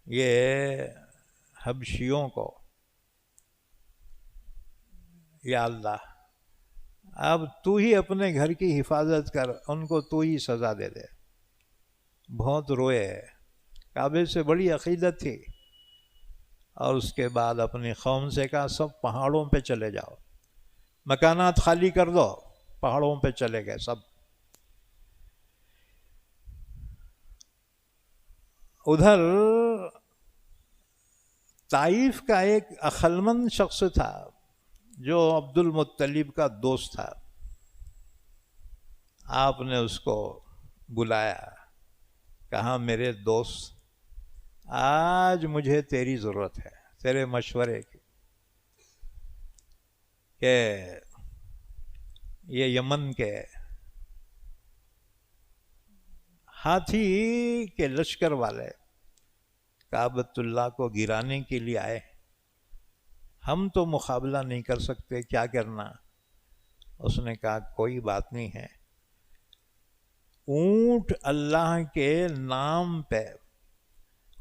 یہ حبشیوں کو، یا اللہ اب تو ہی اپنے گھر کی حفاظت کر، ان کو تو ہی سزا دے دے۔ بہت روئے، کعبے سے بڑی عقیدت تھی۔ اور اس کے بعد اپنی قوم سے کہا سب پہاڑوں پہ چلے جاؤ، مکانات خالی کر دو، پہاڑوں پہ چلے گئے سب۔ ادھر طائف کا ایک عقلمند شخص تھا جو عبد المطلب کا دوست تھا، آپ نے اس کو بلایا، کہا میرے دوست آج مجھے تیری ضرورت ہے، تیرے مشورے کی، کہ یہ یمن کے ہاتھی کے لشکر والے کعبۃ اللہ کو گرانے کے لیے آئے، ہم تو مقابلہ نہیں کر سکتے، کیا کرنا؟ اس نے کہا کوئی بات نہیں ہے، اونٹ اللہ کے نام پہ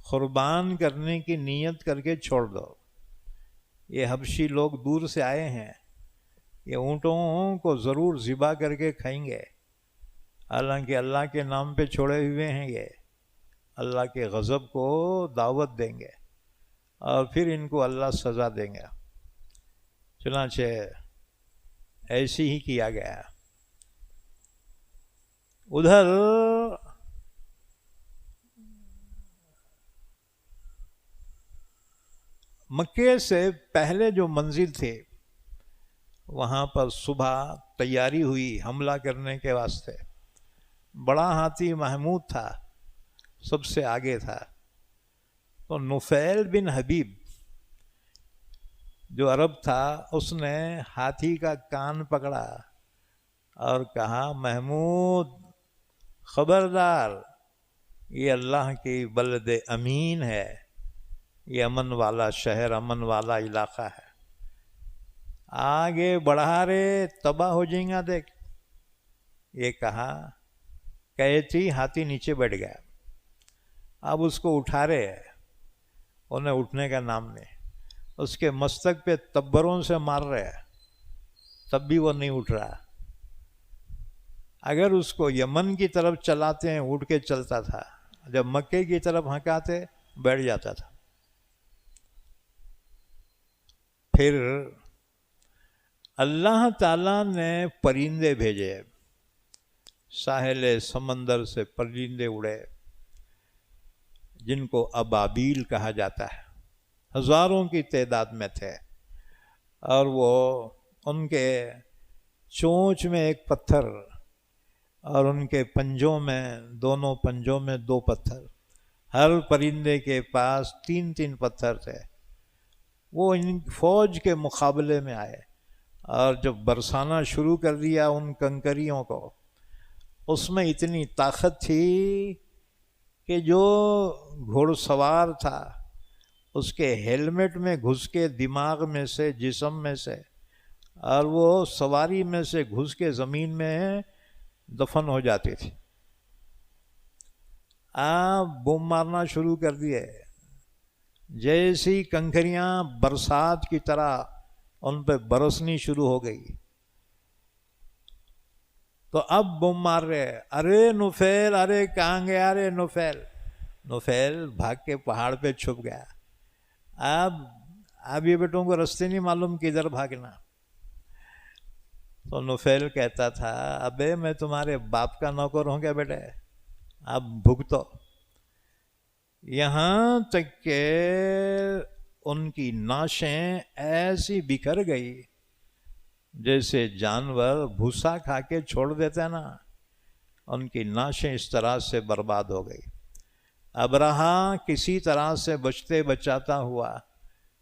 قربان کرنے کی نیت کر کے چھوڑ دو، یہ حبشی لوگ دور سے آئے ہیں، یہ اونٹوں کو ضرور ذبح کر کے کھائیں گے، حالانکہ اللہ کے نام پہ چھوڑے ہوئے ہیں، یہ اللہ کے غضب کو دعوت دیں گے اور پھر ان کو اللہ سزا دیں گے۔ چنانچہ ایسی ہی کیا گیا۔ ادھر مکے سے پہلے جو منزل تھے وہاں پر صبح تیاری ہوئی حملہ کرنے کے واسطے۔ بڑا ہاتھی محمود تھا، سب سے آگے تھا، تو نفیل بن حبیب جو عرب تھا اس نے ہاتھی کا کان پکڑا اور کہا محمود خبردار، یہ اللہ کی بلد امین ہے، یہ امن والا شہر، امن والا علاقہ ہے، آگے بڑھا رہے تباہ ہو جائیں گا دیکھ۔ یہ کہا کہتی ہاتھی نیچے بیٹھ گیا، اب اس کو اٹھا رہے، انہیں اٹھنے کا نام نہیں، اس کے مستق پہ تبروں سے مار رہے، تب بھی وہ نہیں اٹھ رہا۔ اگر اس کو یمن کی طرف چلاتے ہیں اٹھ کے چلتا تھا، جب مکے کی طرف ہکاتے بیٹھ جاتا تھا۔ پھر اللہ تعالیٰ نے پرندے بھیجے، ساحل سمندر سے پرندے اڑے جن کو ابابیل کہا جاتا ہے، ہزاروں کی تعداد میں تھے، اور وہ ان کے چونچ میں ایک پتھر اور ان کے پنجوں میں، دونوں پنجوں میں 2 پتھر، ہر پرندے کے پاس 3 پتھر تھے۔ وہ ان فوج کے مقابلے میں آئے اور جب برسانا شروع کر دیا ان کنکریوں کو، اس میں اتنی طاقت تھی کہ جو گھوڑ سوار تھا اس کے ہیلمٹ میں گھس کے دماغ میں سے، جسم میں سے، اور وہ سواری میں سے گھس کے زمین میں دفن ہو جاتی تھی۔ آپ بم مارنا شروع کر دیے، جیسی کنکریاں برسات کی طرح ان پہ برسنی شروع ہو گئی، تو اب بم مار رہے، ارے نفیل، ارے کہاں گیا رے نفیل؟ نفیل بھاگ کے پہاڑ پہ چھپ گیا۔ اب یہ بیٹوں کو رستے نہیں معلوم کدھر بھاگنا۔ تو نفیل کہتا تھا ابے میں تمہارے باپ کا نوکر ہوں کیا بیٹے، اب بھگتو۔ یہاں تک کہ ان کی نعشیں ایسی بکھر گئی جیسے جانور بھوسا کھا کے چھوڑ دیتے ہیں نا، ان کی ناشیں اس طرح سے برباد ہو گئی۔ ابرہہ کسی طرح سے بچتے بچاتا ہوا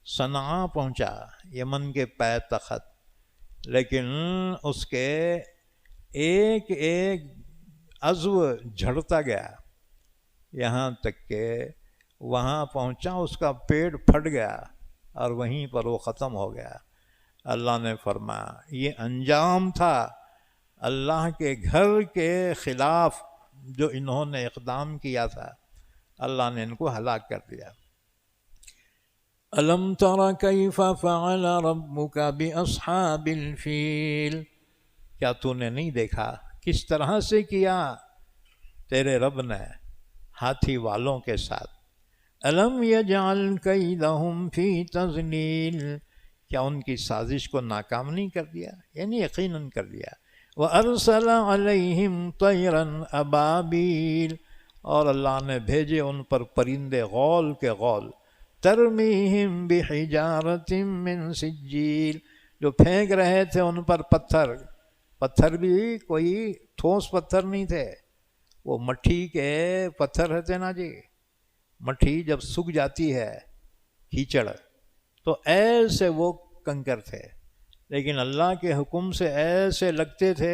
صنعاء پہنچا، یمن کے پے تخت، لیکن اس کے ایک ایک عضو جھڑتا گیا، یہاں تک کہ وہاں پہنچا اس کا پیٹ پھٹ گیا اور وہیں پر وہ ختم ہو گیا۔ اللہ نے فرمایا یہ انجام تھا اللہ کے گھر کے خلاف جو انہوں نے اقدام کیا تھا، اللہ نے ان کو ہلاک کر دیا۔ الم تر کیف فعل ربک باصحاب الفیل، کیا تو نے نہیں دیکھا کس طرح سے کیا تیرے رب نے ہاتھی والوں کے ساتھ؟ الم یجعل کیدہم فی تضلیل، کیا ان کی سازش کو ناکام نہیں کر دیا؟ یعنی یقیناً کر دیا۔ وَأَرْسَلَ عَلَيْهِمْ طَيْرًا أَبَابِيلَ، اور اللہ نے بھیجے ان پر پرندے غول کے غول، تَرْمِيهِمْ بِحِجَارَةٍ مِّن سِجِّيلٍ، جو پھینک رہے تھے ان پر پتھر، پتھر بھی کوئی ٹھوس پتھر نہیں تھے، وہ مٹھی کے پتھر رہتے نا جی، مٹھی جب سوکھ جاتی ہے کیچڑ تو ایسے وہ کنکر تھے، لیکن اللہ کے حکم سے ایسے لگتے تھے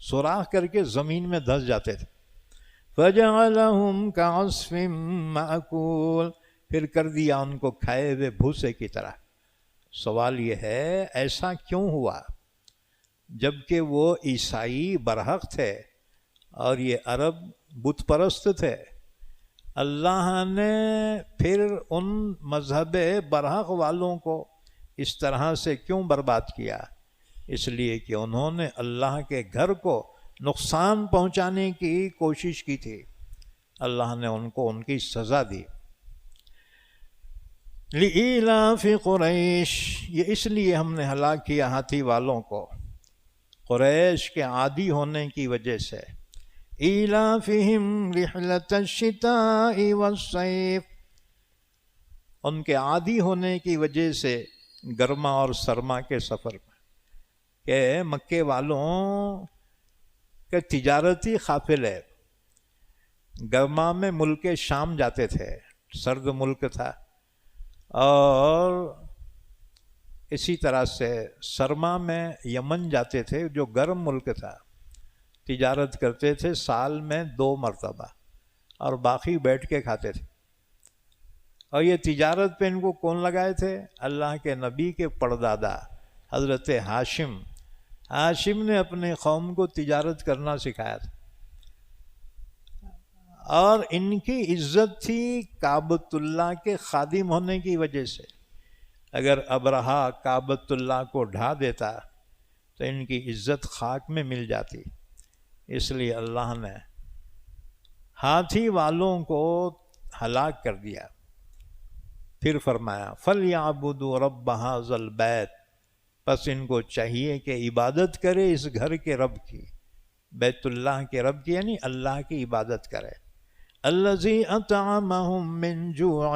سوراخ کر کے زمین میں دھس جاتے تھے۔ فَجَعَلَهُمْ كَعَصْفٍ مَأْكُولٍ، پھر کر دیا ان کو کھائے ہوئے بھوسے کی طرح۔ سوال یہ ہے ایسا کیوں ہوا جبکہ وہ عیسائی برحق تھے اور یہ عرب بت پرست تھے؟ اللہ نے پھر ان مذہب برحق والوں کو اس طرح سے کیوں برباد کیا؟ اس لیے کہ انہوں نے اللہ کے گھر کو نقصان پہنچانے کی کوشش کی تھی، اللہ نے ان کو ان کی سزا دی۔ لِإِيلَافِ قُرَيْشٍ، یہ اس لیے ہم نے ہلاک کیا ہاتھی والوں کو قریش کے عادی ہونے کی وجہ سے۔ إِيلَافِهِمْ رِحْلَةَ الشِّتَاءِ وَالصَّيْفِ، ان کے عادی ہونے کی وجہ سے گرما اور سرما کے سفر میں، کہ مکے والوں کے تجارتی قافلے گرما میں ملک شام جاتے تھے، سرد ملک تھا، اور اسی طرح سے سرما میں یمن جاتے تھے جو گرم ملک تھا، تجارت کرتے تھے سال میں 2 مرتبہ اور باقی بیٹھ کے کھاتے تھے۔ اور یہ تجارت پہ ان کو کون لگائے تھے؟ اللہ کے نبی کے پردادا حضرت ہاشم، ہاشم نے اپنے قوم کو تجارت کرنا سکھایا تھا، اور ان کی عزت تھی کعبۃ اللہ کے خادم ہونے کی وجہ سے۔ اگر ابرہہ کعبۃ اللہ کو ڈھا دیتا تو ان کی عزت خاک میں مل جاتی، اس لیے اللہ نے ہاتھی والوں کو ہلاک کر دیا۔ پھر فرمایا فَلْيَعْبُدُوا رَبَّ هَٰذَا الْبَيْتِ، پس ان کو چاہیے کہ عبادت کرے اس گھر کے رب کی، بیت اللہ کے رب کی، یعنی اللہ کی عبادت کرے۔ الَّذِي أَطْعَمَهُم مِّن جُوعٍ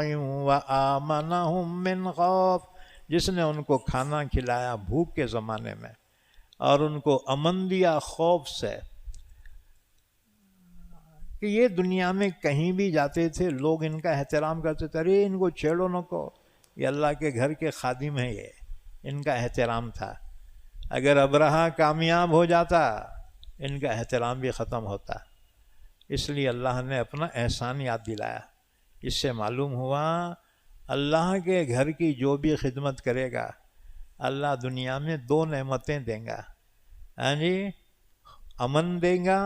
وَآمَنَهُم مِّنْ خَوْفٍ، جس نے ان کو کھانا کھلایا بھوک کے زمانے میں اور ان کو امن دیا خوف سے، کہ یہ دنیا میں کہیں بھی جاتے تھے لوگ ان کا احترام کرتے تھے، ارے ان کو چھیڑو نہ کو، یہ اللہ کے گھر کے خادم ہیں، یہ ان کا احترام تھا۔ اگر ابرہہ کامیاب ہو جاتا ان کا احترام بھی ختم ہوتا، اس لیے اللہ نے اپنا احسان یاد دلایا۔ اس سے معلوم ہوا اللہ کے گھر کی جو بھی خدمت کرے گا اللہ دنیا میں 2 نعمتیں دیں گا، یعنی امن دے گا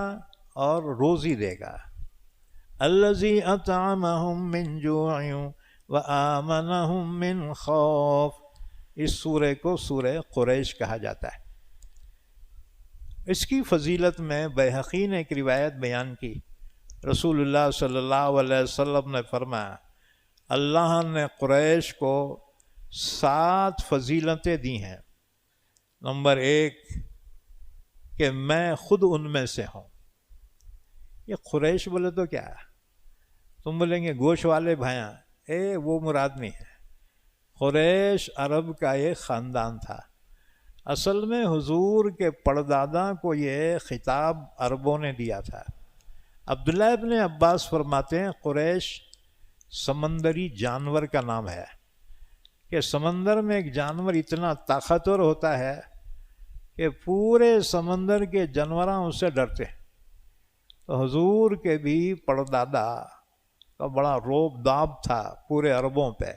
اور روزی دے گا۔ الذی اطعمہم من جوع وآمنہم من خوف، اس سورہ کو سورہ قریش کہا جاتا ہے۔ اس کی فضیلت میں بیہقی نے ایک روایت بیان کی، رسول اللہ صلی اللہ علیہ وسلم نے فرمایا اللہ نے قریش کو 7 فضیلتیں دی ہیں۔ نمبر 1 کہ میں خود ان میں سے ہوں۔ یہ قریش بولے تو کیا، تم بولیں گے گوشت والے بھائیاں، وہ مراد نہیں ہے۔ قریش عرب کا ایک خاندان تھا، اصل میں حضور کے پردادا کو یہ خطاب عربوں نے دیا تھا۔ عبداللہ ابن عباس فرماتے ہیں قریش سمندری جانور کا نام ہے کہ سمندر میں ایک جانور اتنا طاقتور ہوتا ہے کہ پورے سمندر کے جانوراں اس سے ڈرتے ہیں۔ تو حضور کے بھی پردادا کا بڑا روب داب تھا پورے عربوں پہ،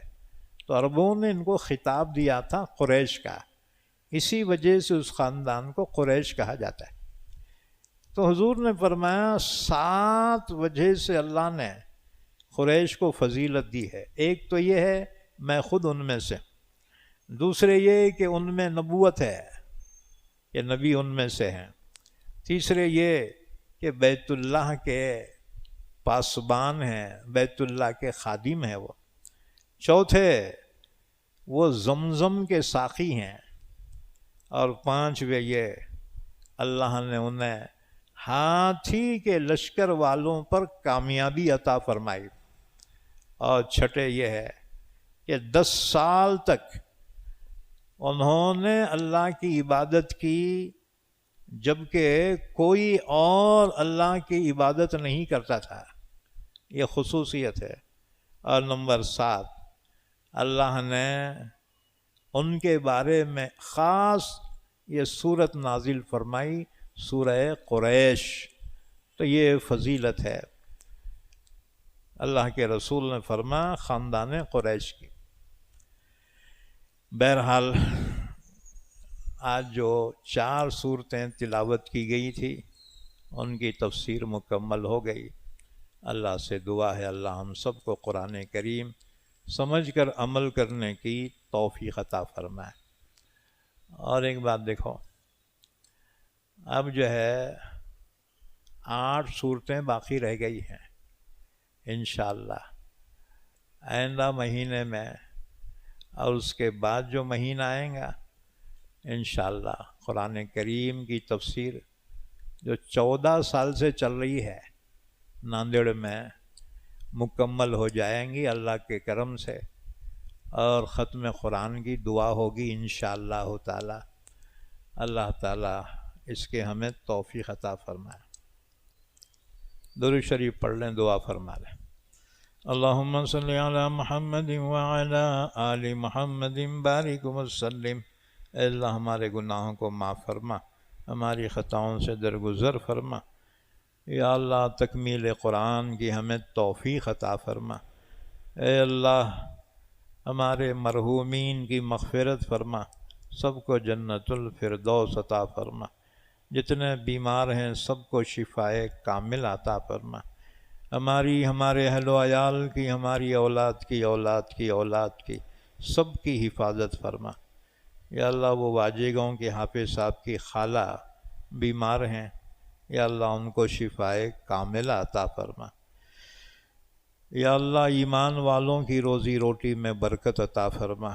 تو عربوں نے ان کو خطاب دیا تھا قریش کا، اسی وجہ سے اس خاندان کو قریش کہا جاتا ہے۔ تو حضور نے فرمایا 7 وجہ سے اللہ نے قریش کو فضیلت دی ہے۔ ایک تو یہ ہے میں خود ان میں سے، دوسرے یہ کہ ان میں نبوت ہے کہ نبی ان میں سے ہیں، تیسرے یہ کہ بیت اللہ کے پاسبان ہیں، بیت اللہ کے خادم ہیں وہ، چوتھے وہ زمزم کے ساقی ہیں، اور 5ویں یہ اللہ نے انہیں ہاتھی کے لشکر والوں پر کامیابی عطا فرمائی، اور چھٹے یہ ہے کہ 10 سال تک انہوں نے اللہ کی عبادت کی جبکہ کوئی اور اللہ کی عبادت نہیں کرتا تھا، یہ خصوصیت ہے۔ اور نمبر 7 اللہ نے ان کے بارے میں خاص یہ صورت نازل فرمائی، سورہ قریش، تو یہ فضیلت ہے اللہ کے رسول نے فرمایا خاندان قریش کی۔ بہرحال آج جو 4 صورتیں تلاوت کی گئی تھی ان کی تفسیر مکمل ہو گئی۔ اللہ سے دعا ہے اللہ ہم سب کو قرآن کریم سمجھ کر عمل کرنے کی توفیق عطا فرمائے۔ اور ایک بات دیکھو، اب جو ہے 8 صورتیں باقی رہ گئی ہیں، انشاءاللہ آئندہ مہینے میں اور اس کے بعد جو مہینہ آئیں گا انشاءاللہ قرآن کریم کی تفسیر جو 14 سال سے چل رہی ہے ناندیڑ میں مکمل ہو جائیں گی اللہ کے کرم سے، اور ختم قرآن کی دعا ہوگی انشاءاللہ تعالی۔ اللہ تعالی اس کے ہمیں توفیق عطا فرمائے۔ درود شریف پڑھ لیں، دعا فرما لیں۔ اللہم صلی علی محمد وعلی آل محمد بارک وسلم۔ اے اللہ ہمارے گناہوں کو معاف فرما، ہماری خطاؤں سے درگزر فرما۔ یا اللہ تکمیل قرآن کی ہمیں توفیق عطا فرما۔ اے اللہ ہمارے مرحومین کی مغفرت فرما، سب کو جنت الفردوس عطا فرما۔ جتنے بیمار ہیں سب کو شفائے کامل عطا فرما۔ ہمارے اہل و عیال کی، ہماری اولاد کی، اولاد کی اولاد کی، سب کی حفاظت فرما۔ یا اللہ وہ واجے گاؤں کے حافظ صاحب کی خالہ بیمار ہیں، یا اللہ ان کو شفائے کامل عطا فرما۔ یا اللہ ایمان والوں کی روزی روٹی میں برکت عطا فرما۔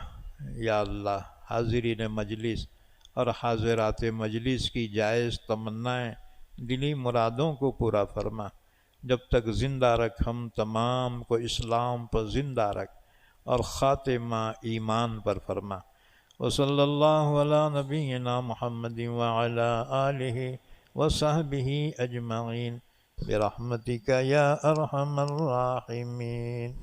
یا اللہ حاضرین مجلس اور حاضرات مجلس کی جائز تمنائیں، دلی مرادوں کو پورا فرما۔ جب تک زندہ رکھ ہم تمام کو اسلام پر زندہ رکھ اور خاتمہ ایمان پر فرما۔ وصلی اللہ علی نبینا محمد وعلی آلہ وصحبہ اجمعین برحمتک یا ارحم الراحمین۔